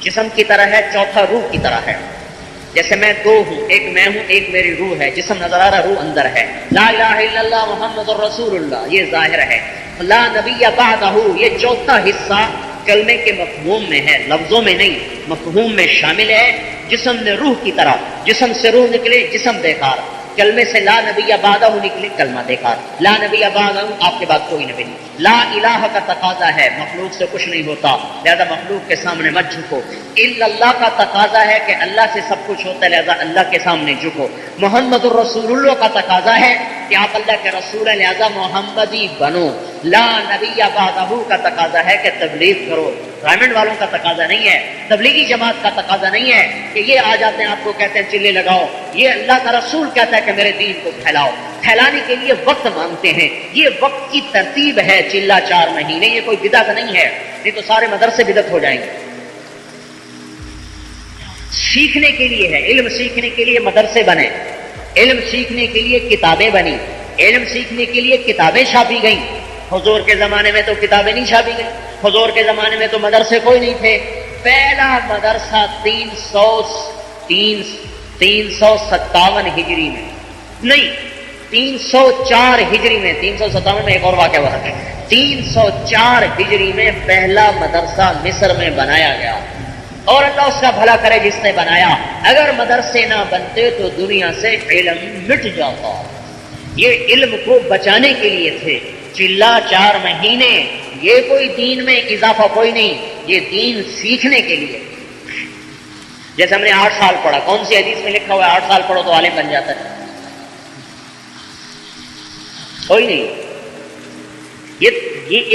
جسم کی طرح ہے، 4 روح کی طرح ہے۔ جیسے میں 2 ہوں، ایک میں ہوں، ایک میری روح ہے، جسم نظر آ رہا، روح اندر ہے۔ لا الہ الا اللہ محمد الرسول اللہ، یہ ظاہر ہے۔ لا نبی بعدہ، یہ 4تھا حصہ کلمے کے مفہوم میں ہے، لفظوں میں نہیں، مفہوم میں شامل ہے۔ جسم نے روح کی طرح، جسم سے روح نکلے، جسم بیکار، کلمے سے لا نبی بعدہ نکلے، کلمہ بیکار، لا نبی بعدہ، آپ کے بعد کوئی نبی نہیں۔ لا الہ کا تقاضا ہے، مخلوق سے کچھ نہیں ہوتا، لہذا مخلوق کے سامنے مت جھکو۔ الا اللہ کا تقاضا ہے کہ اللہ سے سب کچھ ہوتا ہے، لہذا اللہ کے سامنے جھکو۔ محمد الرسول اللہ کا تقاضا ہے کہ آپ اللہ کے رسول ہیں، لہذا محمدی بنو۔ لا نبی بعدہ کا تقاضا ہے کہ تبلیغ کرو، رائمنڈ والوں کا تقاضا نہیں ہے، تبلیغی جماعت کا تقاضا نہیں ہے کہ یہ آ جاتے ہیں آپ کو کہتے ہیں چلے لگاؤ، یہ اللہ کا رسول کہتا ہے کہ میرے دین کو پھیلاؤ۔ پھیلانے کے لیے وقت مانگتے ہیں، یہ وقت کی ترتیب ہے، چلا 4 مہینے، یہ کوئی بدعت نہیں ہے، نہیں تو سارے مدرسے بدعت ہو جائیں گے۔ سیکھنے کے لیے ہے، علم سیکھنے کے لیے مدرسے بنے، علم سیکھنے کے لیے کتابیں بنی، علم سیکھنے کے لیے کتابیں چھاپی گئیں۔ حضور کے زمانے میں تو کتابیں نہیں چھاپی گئی، حضور کے زمانے میں تو مدرسے کوئی نہیں تھے، پہلا مدرسہ 357 ہجری میں نہیں، 304 ہجری میں، 357 میں ایک اور واقعہ ہوا ہے، 304 ہجری میں پہلا مدرسہ مصر میں بنایا گیا، اور اللہ اس کا بھلا کرے جس نے بنایا۔ اگر مدرسے نہ بنتے تو دنیا سے علم مٹ جاتا۔ یہ علم کو بچانے کے لیے تھے، چلا 4 مہینے، یہ کوئی دین میں اضافہ کوئی نہیں، یہ دین سیکھنے کے لیے۔ جیسے ہم نے 8 سال پڑھا، کون سی حدیث میں لکھا ہوا ہے 8 سال پڑھو تو عالم بن جاتا ہے؟ کوئی نہیں۔ یہ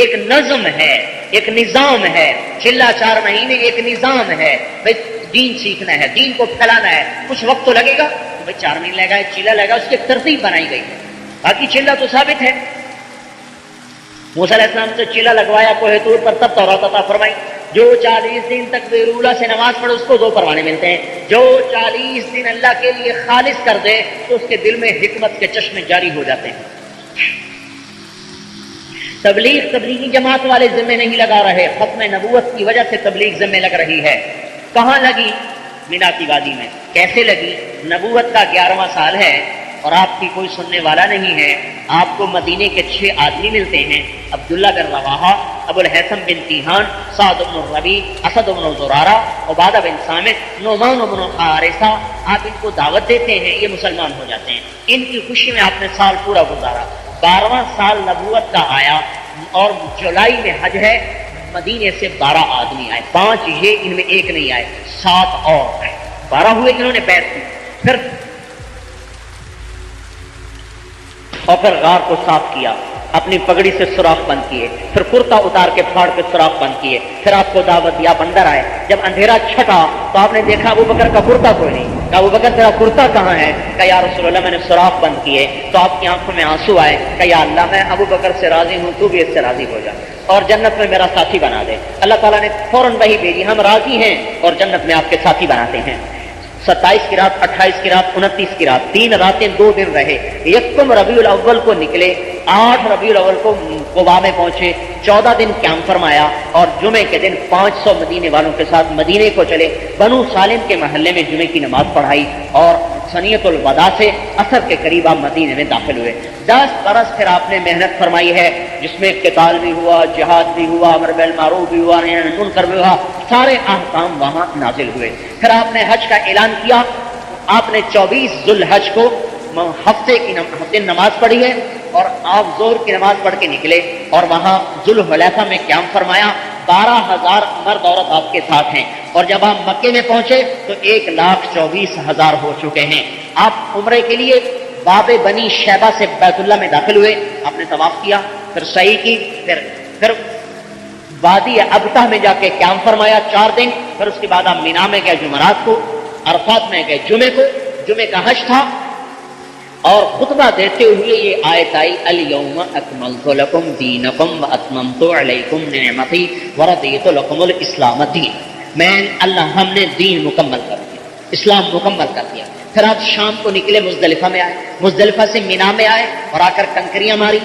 ایک نظم ہے، ایک نظام ہے، چلا 4 مہینے ایک نظام ہے۔ بھائی دین سیکھنا ہے، دین کو پھیلانا ہے، کچھ وقت تو لگے گا، تو بھائی 4 مہینے لگا ہے، چلا لگا، اس کی ایک ترتیب بنائی گئی ہے۔ باقی چلا تو ثابت ہے، موسیٰ علیہ السلام سے چلا لگوایا کوہ طور پر، تب تورات عطا فرمائی۔ جو 40 دن تکبیر اولیٰ سے نماز پڑھے اس کو 2 پروانے ملتے ہیں۔ جو 40 دن اللہ کے لیے خالص کر دے تو اس کے دل میں حکمت کے چشمے جاری ہو جاتے ہیں۔ تبلیغی جماعت والے ذمے نہیں لگا رہے، ختم نبوت کی وجہ سے تبلیغ ذمے لگ رہی ہے۔ کہاں لگی؟ مینا کی وادی میں۔ کیسے لگی؟ نبوت کا 11واں سال ہے اور آپ کی کوئی سننے والا نہیں ہے، آپ کو مدینے کے 6 آدمی ملتے ہیں، عبداللہ بن رواحہ، ابو الحسن بن تیہان، سعد بن الربیع، اسد بن زرارہ، عبادہ بن صامت، نعمان بن حارثہ۔ آپ ان کو دعوت دیتے ہیں، یہ مسلمان ہو جاتے ہیں۔ ان کی خوشی میں آپ نے سال پورا گزارا۔ 12واں سال نبوت کا آیا اور جولائی میں حج ہے، مدینے سے 12 آدمی آئے، 5 یہ، ان میں ایک نہیں آئے، 7 اور آئے، 12 ہوئے جنہوں نے بیعت کی۔ پھر غار کو صاف کیا، اپنی پگڑی سے سوراخ بند کیے، پھر کرتا اتار کے پھاڑ کے سوراخ بند کیے، پھر آپ کو دعوت دیا، آپ اندر آئے۔ جب اندھیرا چھٹا تو آپ نے دیکھا ابو بکر کا کرتا کوئی نہیں۔ کہا ابو بکر تیرا کرتا کہاں ہے؟ کہا یا رسول اللہ میں نے سوراخ بند کیے۔ تو آپ کی آنکھوں میں آنسو آئے۔ کہا یا اللہ میں ابو بکر سے راضی ہوں، تو بھی اس سے راضی ہو جا اور جنت میں میرا ساتھی بنا دے۔ اللہ تعالیٰ نے فوراً وحی بھیجی، ہم راضی ہیں اور جنت میں آپ کے ساتھی بناتے ہیں۔ 27 کی رات، 28 کی رات، 29 کی رات، 3 راتیں 2 دن رہے۔ یکم ربیع الاول کو نکلے، 8 ربیع الاول کو قباء میں پہنچے، 14 دن قیام فرمایا اور جمعے کے دن 500 مدینے والوں کے ساتھ مدینے کو چلے، بنو سالم کے محلے میں جمعے کی نماز پڑھائی اور سنیت الوداع سے عصر کے قریب آپ مدینے میں داخل ہوئے۔ 10 برس پھر آپ نے محنت فرمائی ہے، جس میں قتال بھی ہوا، جہاد بھی ہوا، امر بالمعروف بھی ہوا، نہی عن المنکر بھی ہوا، سارے احکام وہاں نازل ہوئے۔ پھر آپ نے حج کا اعلان کیا، آپ نے 24 ذو الحج کو ہفتے نماز پڑھی ہے اور آپ ظہر کی نماز پڑھ کے نکلے اور وہاں ذوالحلیفہ میں قیام فرمایا۔ 12,000 مرد عورت آپ کے ساتھ ہیں اور جب آپ مکے میں پہنچے تو 1,24,000 ہو چکے ہیں۔ آپ عمرے کے لیے باب بنی شیبہ سے بیت اللہ میں داخل ہوئے، آپ نے طواف کیا، پھر سعی کی، پھر وادی ابتہ میں جا کے قیام فرمایا 4 دن، پھر اس کے بعد آپ مینا میں گئے جمعرات کو، عرفات میں گئے جمعے کو، جمعے کا حج تھا اور خطبہ دیتے ہوئے یہ آیت آئی الیوم اکملت لکم دینکم واتممت علیکم نعمتی ورضیت لکم الاسلام دین۔ ہم نے دین مکمل کر دیا، اسلام مکمل کر دیا۔ پھر آپ شام کو نکلے، مزدلفہ میں آئے، مزدلفہ سے مینا میں آئے اور آ کر کنکریاں ماری۔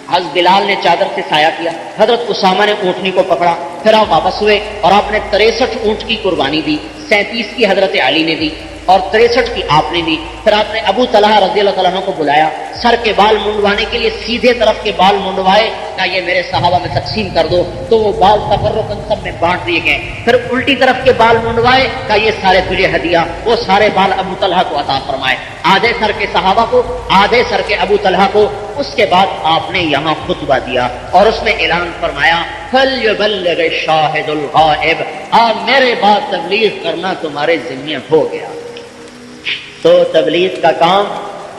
حضرت بلال نے چادر سے سایہ کیا، حضرت اسامہ نے اونٹنی کو پکڑا، پھر آپ واپس ہوئے اور آپ نے 63 اونٹ کی قربانی دی، 37 کی حضرت علی نے دی اور 63 کی آپ نے دی۔ پھر آپ نے ابو طلحہ رضی اللہ تعالیٰ عنہ کو بلایا، سر کے بال منڈوانے کے لیے سیدھے طرف کے بال منڈوائے، کہا یہ میرے صحابہ میں تقسیم کر دو، تو وہ بال تفرقاً سب میں بانٹ دیے گئے۔ پھر الٹی طرف کے بال منڈوائے، کہا یہ سارے تجھے ہدیہ، وہ سارے بال ابو طلحہ کو عطا فرمائے، آدھے سر کے صحابہ کو، آدھے سر کے ابو طلحہ کو۔ اس کے بعد آپ نے یہاں خطبہ دیا اور اس میں اعلان فرمایا فَلْيُبَلِّغِ الشَّاهِدُ الْغَائِبُ، آپ میرے بعد تبلیغ کرنا تمہارے ذمہ ہو گیا۔ تو تبلیغ کا کام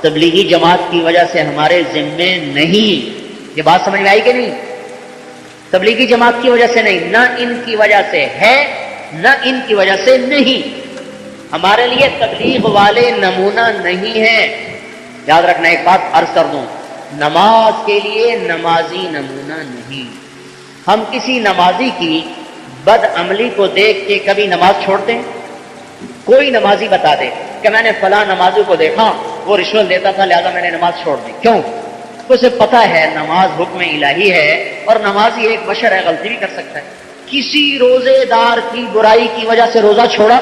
تبلیغی جماعت کی وجہ سے ہمارے ذمے نہیں۔ یہ بات سمجھ میں آئی کہ نہیں؟ تبلیغی جماعت کی وجہ سے نہیں، نہ ان کی وجہ سے ہے، نہ ان کی وجہ سے نہیں۔ ہمارے لیے تبلیغ والے نمونہ نہیں ہیں۔ یاد رکھنا، ایک بات عرض کر دوں، نماز کے لیے نمازی نمونہ نہیں۔ ہم کسی نمازی کی بد عملی کو دیکھ کے کبھی نماز چھوڑتے ہیں؟ کوئی نمازی بتا دے کہ میں نے فلاں نمازی کو دیکھا وہ رشوت دیتا تھا لہذا میں نے نماز چھوڑ دی، کیوں؟ اسے پتہ ہے نماز حکم الہی ہے اور نمازی ایک بشر ہے، غلطی بھی کر سکتا ہے۔ کسی روزے دار کی برائی کی وجہ سے روزہ چھوڑا؟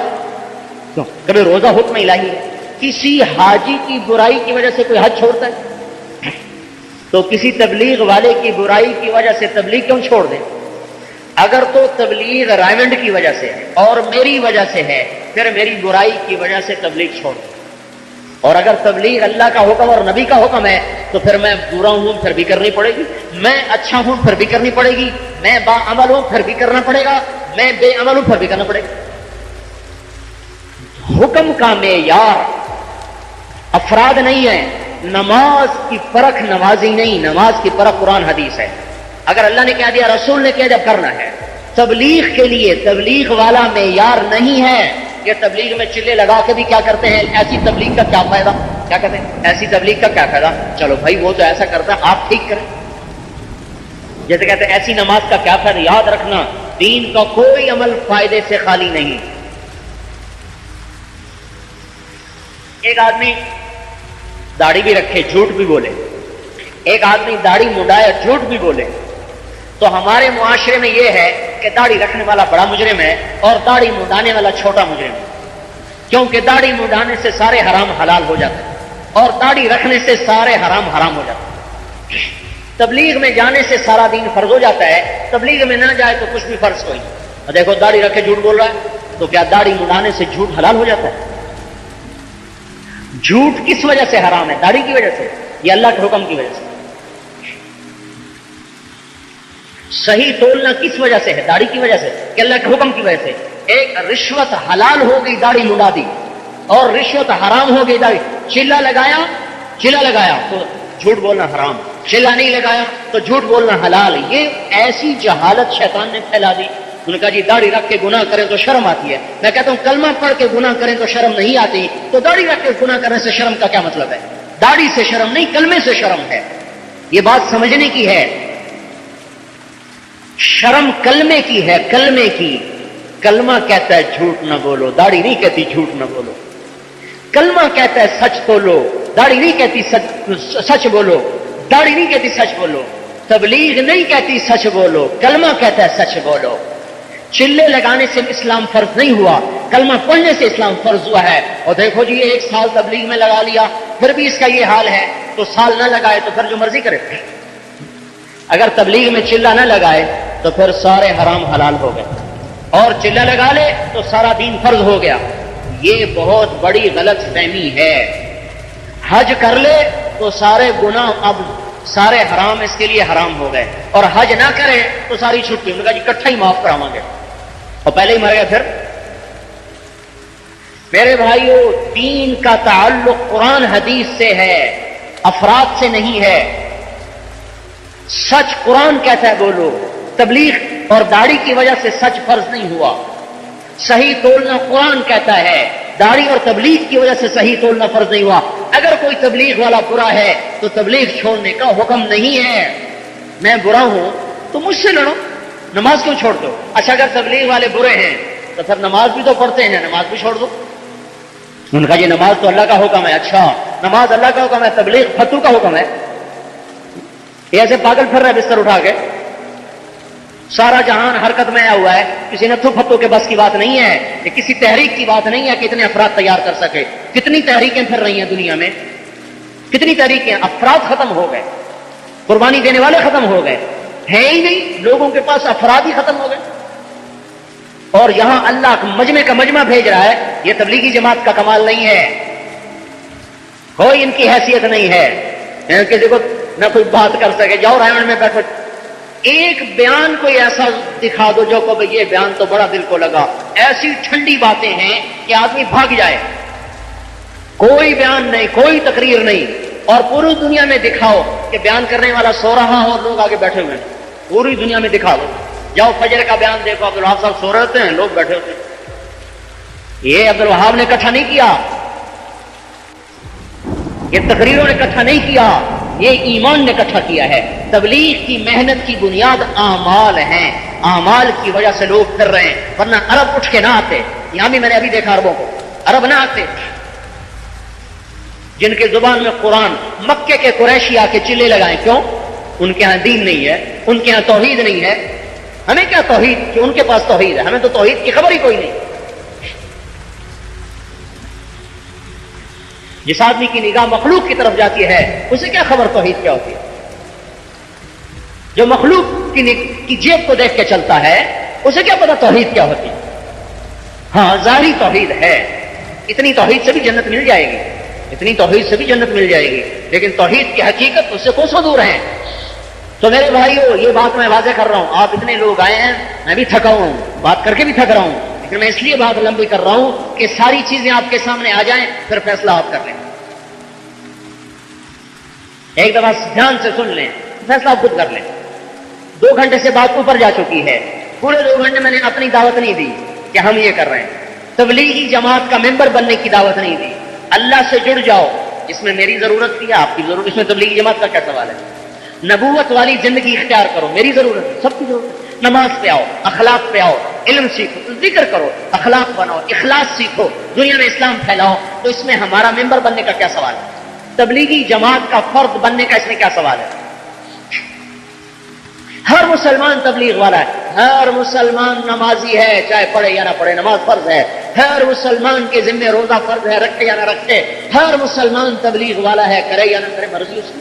کیوں؟ کبھی روزہ حکم الہی ہے. کسی حاجی کی برائی کی وجہ سے کوئی حج چھوڑتا ہے؟ تو کسی تبلیغ والے کی برائی کی وجہ سے تبلیغ کیوں چھوڑ دیں؟ اگر تو تبلیغ رائمنڈ کی وجہ سے ہے اور میری وجہ سے ہے، پھر میری برائی کی وجہ سے تبلیغ چھوڑ دیں. اور اگر تبلیغ اللہ کا حکم اور نبی کا حکم ہے تو پھر میں برا ہوں پھر بھی کرنی پڑے گی، میں اچھا ہوں پھر بھی کرنی پڑے گی، میں با عمل ہوں پھر بھی کرنا پڑے گا، میں بے عمل ہوں پھر بھی کرنا پڑے گا. حکم کا معیار افراد نہیں ہے. نماز کی پرکھ نمازی نہیں، نماز کی پرکھ قرآن حدیث ہے. اگر اللہ نے کہہ دیا، رسول نے کہا، جب کرنا ہے. تبلیغ کے لیے تبلیغ والا معیار نہیں ہے. یہ تبلیغ میں چلے لگا کے بھی کیا کرتے ہیں، ایسی تبلیغ کا کیا فائدہ؟ کیا کہتے ہیں ایسی تبلیغ کا کیا فائدہ؟ چلو بھائی وہ تو ایسا کرتا ہے، آپ ٹھیک کریں. جیسے کہتے ہیں ایسی نماز کا کیا فائدہ؟ یاد رکھنا دین کا کوئی عمل فائدے سے خالی نہیں. ایک آدمی داڑھی بھی رکھے جھوٹ بھی بولے، ایک آدمی داڑھی مڈائے جھوٹ بھی بولے، تو ہمارے معاشرے میں یہ ہے کہ داڑھی رکھنے والا بڑا مجرم ہے اور داڑھی مڈانے والا چھوٹا مجرم ہے. کیونکہ داڑھی مڈانے سے سارے حرام حلال ہو جاتے ہیں اور داڑھی رکھنے سے سارے حرام حرام ہو جاتے ہیں. تبلیغ میں جانے سے سارا دین فرض ہو جاتا ہے، تبلیغ میں نہ جائے تو کچھ بھی فرض کوئی. اور دیکھو داڑھی رکھے جھوٹ بول رہا ہے، تو کیا داڑھی مڈانے سے جھوٹ حلال ہو جاتا ہے؟ جھوٹ کس وجہ سے حرام ہے؟ داڑھی کی وجہ سے یا اللہ کے حکم کی وجہ سے؟ صحیح تولنا کس وجہ سے ہے؟ داڑھی کی وجہ سے کہ اللہ کے حکم کی وجہ سے؟ ایک رشوت حلال ہو گئی، داڑھی مڈا دی، اور رشوت حرام ہو گئی، داڑھی. چلا لگایا تو جھوٹ بولنا حرام، چلا نہیں لگایا تو جھوٹ بولنا حلال. یہ ایسی جہالت شیطان نے پھیلا دی. انہوں نے کہا جی داڑھی رکھ کے گناہ کریں تو شرم آتی ہے. میں کہتا ہوں کلمہ پڑھ کے گناہ کریں تو شرم نہیں آتی، تو داڑھی رکھ کے گناہ کرنے سے شرم کا کیا مطلب ہے؟ داڑھی سے شرم نہیں، کلمے سے شرم ہے. یہ بات سمجھنے کی ہے. شرم کلمے کی ہے، کلمے کی. کلمہ کہتا ہے جھوٹ نہ بولو، داڑھی نہیں کہتی جھوٹ نہ بولو. کلمہ کہتا ہے سچ تولو، داڑھی نہیں کہتی سچ بولو، داڑھی نہیں کہتی سچ بولو. تبلیغ نہیں کہتی سچ بولو، کلمہ کہتا ہے سچ بولو. چلے لگانے سے اسلام فرض نہیں ہوا، کلمہ پڑھنے سے اسلام فرض ہوا ہے. اور دیکھو جی 1 سال تبلیغ میں لگا لیا پھر بھی اس کا یہ حال ہے، تو سال نہ لگائے تو پھر جو مرضی کرے. اگر تبلیغ میں چلہ نہ لگائے تو پھر سارے حرام حلال ہو گئے، اور چلہ لگا لے تو سارا دین فرض ہو گیا. یہ بہت بڑی غلط فہمی ہے. حج کر لے تو سارے گناہ اب سارے حرام اس کے لیے حرام ہو گئے، اور حج نہ کرے تو ساری چھٹی. انہوں نے کہا جی اکٹھا ہی معاف کراواں گے، اور پہلے ہی مر گیا. پھر میرے بھائیو، دین کا تعلق قرآن حدیث سے ہے، افراد سے نہیں ہے. سچ قرآن کہتا ہے بولو. تبلیغ اور داڑھی کی وجہ سے سچ فرض نہیں ہوا. صحیح تولنا قرآن کہتا ہے، داڑھی اور تبلیغ کی وجہ سے صحیح تولنا فرض نہیں ہوا. اگر کوئی تبلیغ والا برا ہے تو تبلیغ چھوڑنے کا حکم نہیں ہے. میں برا ہوں تو مجھ سے لڑو، نماز کیوں چھوڑ دو؟ اچھا اگر تبلیغ والے برے ہیں تو پھر نماز بھی تو پڑھتے ہیں، نماز بھی چھوڑ دو. ان کا یہ نماز تو اللہ کا حکم ہے. اچھا نماز اللہ کا حکم ہے، تبلیغ فتو کا حکم ہے. یہ ایسے پاگل پھر رہا ہے بستر اٹھا کے. سارا جہان حرکت میں آیا ہوا ہے، کسی نتھو فتو کے بس کی بات نہیں ہے. یہ کسی تحریک کی بات نہیں ہے کہ اتنے افراد تیار کر سکے. کتنی تحریکیں پھر رہی ہیں دنیا میں، کتنی تحریکیں. افراد ختم ہو گئے، قربانی دینے والے ختم ہو گئے، ہیں ہی نہیں. لوگوں کے پاس افراد ہی ختم ہو گئے. اور یہاں اللہ مجمع کا مجمع بھیج رہا ہے. یہ تبلیغی جماعت کا کمال نہیں ہے، کوئی ان کی حیثیت نہیں ہے. کسی کو نہ کوئی بات کر سکے. جاؤ رائمنڈ میں بیٹھو، ایک بیان کوئی ایسا دکھا دو جو کہ یہ بیان تو بڑا دل کو لگا. ایسی ٹھنڈی باتیں ہیں کہ آدمی بھاگ جائے. کوئی بیان نہیں، کوئی تقریر نہیں. اور پوری دنیا میں دکھاؤ کہ بیان کرنے والا سو رہا اور لوگ آگے بیٹھے ہوئے ہیں. پوری دنیا میں دکھا دو. جاؤ فجر کا بیان دیکھو، عبدالوہاب صاحب سو رہے ہوتے ہیں، لوگ بیٹھے ہوتے ہیں. یہ عبدالوہاب نے اکٹھا نہیں کیا، یہ تقریروں نے اکٹھا نہیں کیا، یہ ایمان نے اکٹھا کیا ہے. تبلیغ کی محنت کی بنیاد اعمال ہیں. اعمال کی وجہ سے لوگ پھر رہے ہیں، ورنہ عرب اٹھ کے نہ آتے. یہاں بھی میں نے ابھی دیکھا عربوں کو، عرب نہ آتے جن کے زبان میں قرآن. مکے کے قریشی آ کے چلے لگائیں. کیوں؟ ان کے ہاں دین نہیں ہے، ان کے ہاں توحید نہیں ہے. ہمیں کیا توحید کہ ان کے پاس توحید ہے، ہمیں تو توحید کی خبر ہی کوئی نہیں۔ جس آدمی کی نگاہ مخلوق کی طرف جاتی ہے اسے کیا خبر توحید کیا ہوتی ہے؟ جو مخلوق کی جیب کو دیکھ کے چلتا ہے اسے کیا پتا توحید کیا ہوتی ہے؟ ہاں ظاہری توحید ہے، اتنی توحید سے بھی جنت مل جائے گی، اتنی توحید سے بھی جنت مل جائے گی، لیکن توحید کی حقیقت اس سے کوسوں دور ہے۔ تو میرے بھائیو، یہ بات میں واضح کر رہا ہوں، آپ اتنے لوگ آئے ہیں، میں بھی تھکا ہوں، بات کر کے بھی تھک رہا ہوں، لیکن میں اس لیے بات لمبی کر رہا ہوں کہ ساری چیزیں آپ کے سامنے آ جائیں، پھر فیصلہ آپ کر لیں۔ ایک دفعہ دھیان سے سن لیں، فیصلہ آپ خود کر لیں۔ 2 گھنٹے سے بات اوپر جا چکی ہے، پورے 2 گھنٹے میں نے اپنی دعوت نہیں دی کہ ہم یہ کر رہے ہیں، تبلیغی جماعت کا ممبر بننے کی دعوت نہیں دی۔ اللہ سے جڑ جاؤ، اس میں میری ضرورت تھی، آپ کی ضرورت، اس میں تبلیغی جماعت کا کیا سوال ہے؟ نبوت والی زندگی اختیار کرو، میری ضرورت ہے، سب کی ضرورت ہے۔ نماز پہ آؤ، اخلاق پہ آؤ، علم سیکھو، ذکر کرو، اخلاق بناؤ، اخلاص سیکھو، دنیا میں اسلام پھیلاؤ، تو اس میں ہمارا ممبر بننے کا کیا سوال ہے؟ تبلیغی جماعت کا فرد بننے کا اس میں کیا سوال ہے؟ ہر مسلمان تبلیغ والا ہے، ہر مسلمان نمازی ہے، چاہے پڑھے یا نہ پڑھے، نماز فرض ہے، ہر مسلمان کے ذمہ روزہ فرض ہے، رکھے یا نہ رکھے، ہر مسلمان تبلیغ والا ہے، کرے یا نہ کرے مرضی اس کی،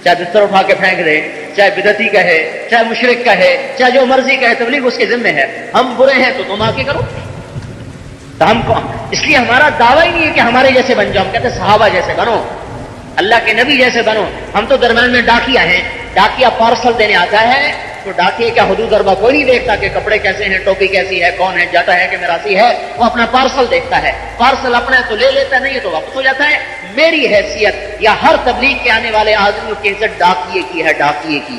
چاہے بستر اٹھا کے پھینک دے، چاہے بدعتی کہے، چاہے مشرک کہے، چاہے جو مرضی کہے، تبلیغ اس کے ذمہ ہے۔ ہم برے ہیں تو تم آ کے کرو، تو ہم کو اس لیے ہمارا دعویٰ ہی نہیں ہے کہ ہمارے جیسے بن جاؤ، ہم کہتے ہیں صحابہ جیسے بنو، اللہ کے نبی جیسے بنو۔ ہم تو درمیان میں ڈاکیا ہیں، ڈاکیا پارسل دینے آتا ہے تو ڈاکیے کا حدود اربا کوئی نہیں دیکھتا کہ کپڑے کیسے ہیں، ٹوپی کیسی ہے، کون ہے، جاتا ہے کہ میراثی ہے، وہ اپنا پارسل دیکھتا ہے، پارسل اپنا ہے تو لے لیتا ہے، نہیں ہے تو واپس ہو جاتا ہے۔ میری حیثیت یا ہر تبلیغ کے آنے والے آدمیوں کی عزت ڈاکیے کی ہے، ڈاکیے کی۔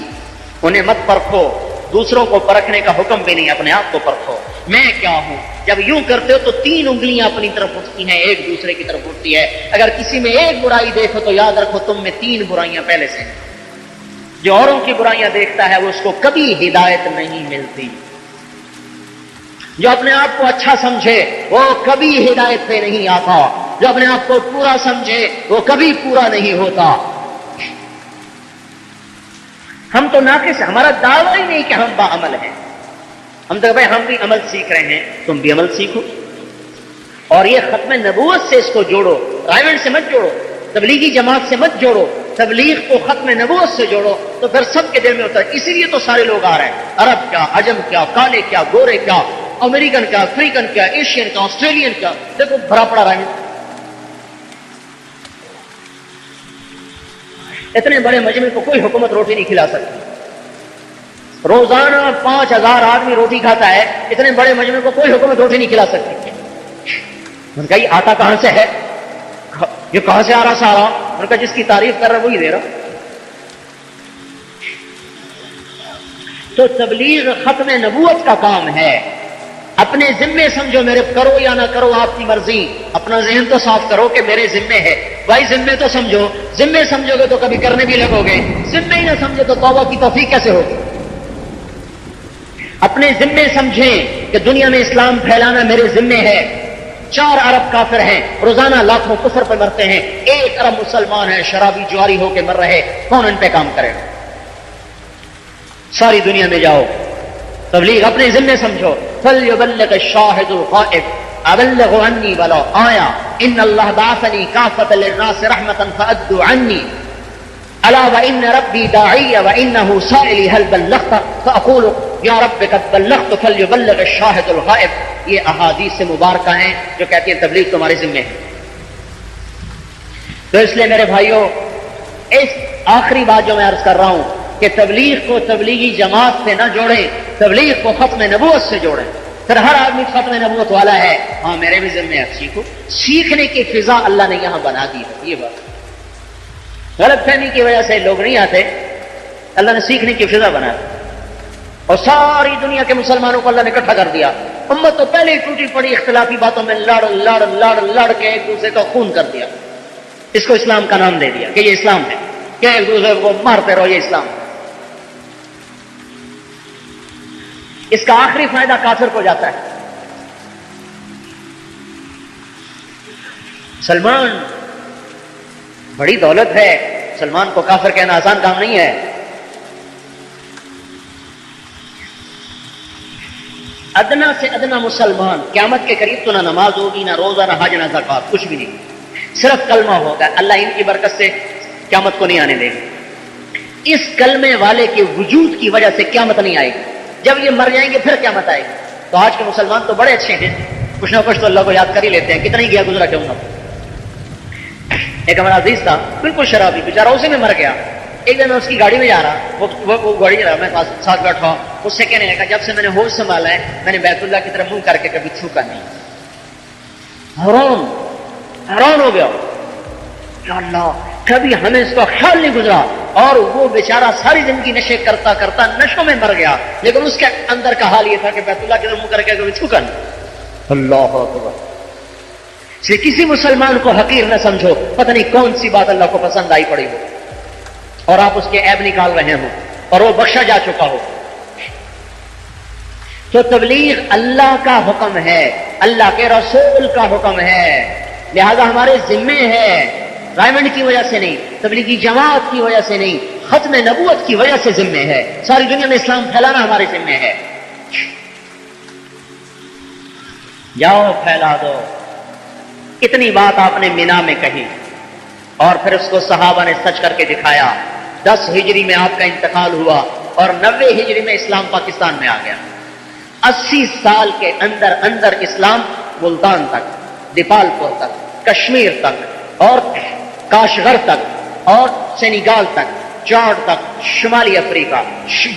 انہیں مت پرکھو، دوسروں کو پرکھنے کا حکم بھی نہیں، اپنے آپ کو پرکھو، میں کیا ہوں۔ جب یوں کرتے ہو تو 3 انگلیاں اپنی طرف اٹھتی ہیں، ایک دوسرے کی طرف اٹھتی ہے۔ اگر کسی میں ایک برائی دیکھو تو یاد رکھو تم میں 3 برائیاں پہلے سے ہیں۔ جو اوروں کی برائیاں دیکھتا ہے وہ اس کو کبھی ہدایت نہیں ملتی۔ جو اپنے آپ کو اچھا سمجھے وہ کبھی ہدایت پہ نہیں آتا، جو اپنے آپ کو پورا سمجھے وہ کبھی پورا نہیں ہوتا۔ ہم تو ناقص، ہمارا دعویٰ ہی نہیں کہ ہم باعمل ہیں۔ ہم تو بھائی ہم بھی عمل سیکھ رہے ہیں، تم بھی عمل سیکھو، اور یہ ختم نبوت سے اس کو جوڑو، رائیونٹ سے مت جوڑو، تبلیغی جماعت سے مت جوڑو، تبلیغ کو ختم نبوت سے جوڑو، تو پھر سب کے دل میں ہوتا ہے۔ اسی لیے تو سارے لوگ آ رہے ہیں، عرب کیا، عجم کیا، کالے کیا، گورے کیا، امریکن کیا، افریقن کیا، ایشین کیا، آسٹریلین کیا، دیکھو بھرا پڑا رائیونٹ۔ اتنے بڑے مجمع کو کوئی حکومت روٹی نہیں کھلا سکتی، روزانہ 5000 آدمی روٹی کھاتا ہے، اتنے بڑے مجمع کو کوئی حکومت روٹی نہیں کھلا سکتی۔ ان کا یہ آتا کہاں سے ہے، یہ کہاں سے آ رہا سارا؟ ان کا جس کی تعریف کر رہا وہی دے رہا۔ تو تبلیغ ختم نبوت کا کام ہے۔ اپنے ذمے سمجھو، میرے کرو یا نہ کرو آپ کی مرضی، اپنا ذہن تو صاف کرو کہ میرے ذمے ہے بھائی، ذمے تو سمجھو، ذمے سمجھو گے تو کبھی کرنے بھی لگو گے، ذمے ہی نہ سمجھے تو توبہ کی توفیق کیسے ہوگی؟ اپنے ذمے سمجھیں کہ دنیا میں اسلام پھیلانا میرے ذمے ہے۔ 4 ارب کافر ہیں، روزانہ لاکھوں کفر پہ مرتے ہیں، 1 ارب مسلمان ہیں شرابی جواری ہو کے مر رہے، کون ان پہ کام کرے؟ ساری دنیا میں جاؤ، تبلیغ اپنے ذمے سمجھو۔ فَلْيُبَلِّغِ الشَّاهِدُ الْغَائِبَ أَبَلَّغُ عَنِّي وَلَوْ آيَةً إِنَّ اللَّهَ بَعَثَنِي كَافَةً لِلنَّاسِ رَحْمَةً فَأَدُّوا عَنِّي أَلَا وَإِنَّ رَبِّي دَاعِيَ وَإِنَّهُ سَائِلِي هَلْ بَلَّغْتَ فَأَقُولُ يَا رَبِّ قَدْ بَلَّغْتُ فَلْيُبَلِّغِ الشَّاهِدُ الْغَائِبَ۔ یہ احادیث مبارکہ ہیں جو کہتی ہیں تبلیغ تمہارے ذمے ہے۔ تو اس لیے میرے بھائیوں، اس آخری بات جو میں عرض کر رہا ہوں کہ تبلیغ کو تبلیغی جماعت سے نہ جوڑیں، تبلیغ کو ختم نبوت سے جوڑیں۔ پھر ہر آدمی ختم نبوت والا ہے، ہاں میرے بھی ذمہ ہے، سیکھو۔ سیکھنے کی فضا اللہ نے یہاں بنا دی ہے، یہ بات غلط فہمی کی وجہ سے لوگ نہیں آتے، اللہ نے سیکھنے کی فضا بنا دی اور ساری دنیا کے مسلمانوں کو اللہ نے اکٹھا کر دیا۔ امت تو پہلے ہی ٹوٹی پڑی اختلافی باتوں میں لڑ لڑ لڑ لڑ کے ایک دوسرے کو خون کر دیا، اس کو اسلام کا نام دے دیا کہ یہ اسلام ہے، کہ ایک دوسرے کو مارتے رہو، یہ اسلام ہے۔ اس کا آخری فائدہ کافر کو جاتا ہے۔ سلمان بڑی دولت ہے، سلمان کو کافر کہنا آسان کام نہیں ہے۔ ادنا سے ادنا مسلمان قیامت کے قریب تو نہ نماز ہوگی، نہ روزہ، نہ حج، نہ زکات، کچھ بھی نہیں، صرف کلمہ ہوگا. اللہ ان کی برکت سے قیامت کو نہیں آنے دے گا. اس کلمے والے کے وجود کی وجہ سے قیامت نہیں آئے گی. جب یہ مر جائیں گے پھر قیامت آئے گی. تو آج کے مسلمان تو بڑے اچھے ہیں، کچھ نہ کچھ تو اللہ کو یاد کر ہی لیتے ہیں، کتنا ہی گیا گزرا کیوں نہ. ایک ہمارا عزیز تھا بالکل شرابی، بیچارہ اسی میں مر گیا. ایک دن میں اس کی گاڑی میں جا رہا، وہ گاڑی رہا، میں ساتھ بیٹھا، اس سے کہنے لگا جب سے میں نے ہوش سنبھالا ہے میں نے بیت اللہ کی طرف منہ کر کے کبھی چھوکا نہیں. حیران ہو گیا، یا اللہ کبھی ہمیں اس کا خیال نہیں گزرا. اور وہ بیچارہ ساری زندگی نشے کرتا کرتا نشوں میں مر گیا، لیکن اس کے اندر کا حال یہ تھا کہ بیت اللہ کی طرف منہ کر کے کبھی چھوکا نہیں. اللہ اکبر. اس لیے کسی مسلمان کو حقیر نہ سمجھو، پتہ نہیں کون سی بات اللہ کو پسند آئی پڑی ہو اور آپ اس کے عیب نکال رہے ہو اور وہ بخشا جا چکا ہو. تو تبلیغ اللہ کا حکم ہے، اللہ کے رسول کا حکم ہے، لہذا ہمارے ذمے ہے. رائمنڈ کی وجہ سے نہیں، تبلیغی جماعت کی وجہ سے نہیں، ختم نبوت کی وجہ سے ذمے ہے. ساری دنیا میں اسلام پھیلانا ہمارے ذمے ہے. جاؤ پھیلا دو. اتنی بات آپ نے مینا میں کہی اور پھر اس کو صحابہ نے سچ کر کے دکھایا. 10 ہجری میں آپ کا انتقال ہوا اور 90 ہجری میں اسلام پاکستان میں آ گیا. 80 سال کے اندر اندر اسلام ملتان تک، دیپال پور تک، کشمیر تک اور کاشغر تک اور سینیگال تک، چاڈ تک، شمالی افریقہ،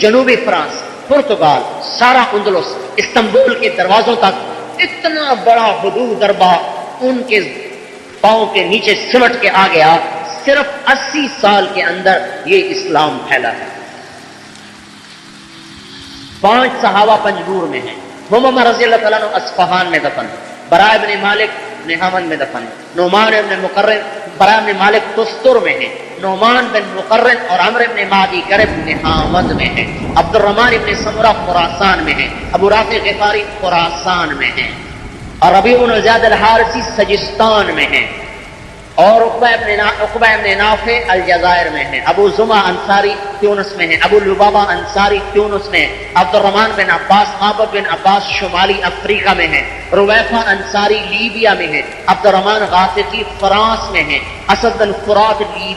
جنوبی فرانس، پرتگال، سارا اندلس، استنبول کے دروازوں تک اتنا بڑا حدود دربا ان کے پاؤں کے نیچے سمٹ کے آ گیا. صرف 80 سال کے اندر یہ اسلام پھیلا ہے. 5 صحابہ پنجگور میں ہیں. محمد رضی اللہ تعالیٰ عنہ اصفہان میں دفن، براء ابن مالک نہامند میں دفن، نعمان ابن مقرن، براء ابن مالک تستر میں ہیں، نعمان بن مقرن اور عمرو ابن مادی کرب نہامند میں ہیں، عبد الرحمن ابن سمرہ خراسان میں ہیں، ابو رافع غفاری خراسان میں ہیں، اور ربیع بن زیاد الحارثی سجستان میں ہیں، اور عقبہ ابن نافع الجزائر میں ہیں، ابو زمع انصاری تیونس میں ہیں، ابو لبابہ انصاری تیونس میں ہیں، عبد الرحمن بن عباس عابد بن عباس شمالی افریقہ میں ہیں، رویفہ انصاری لیبیا میں ہیں، عبد الرحمن غافقی فرانس میں ہیں، اسد بن فرات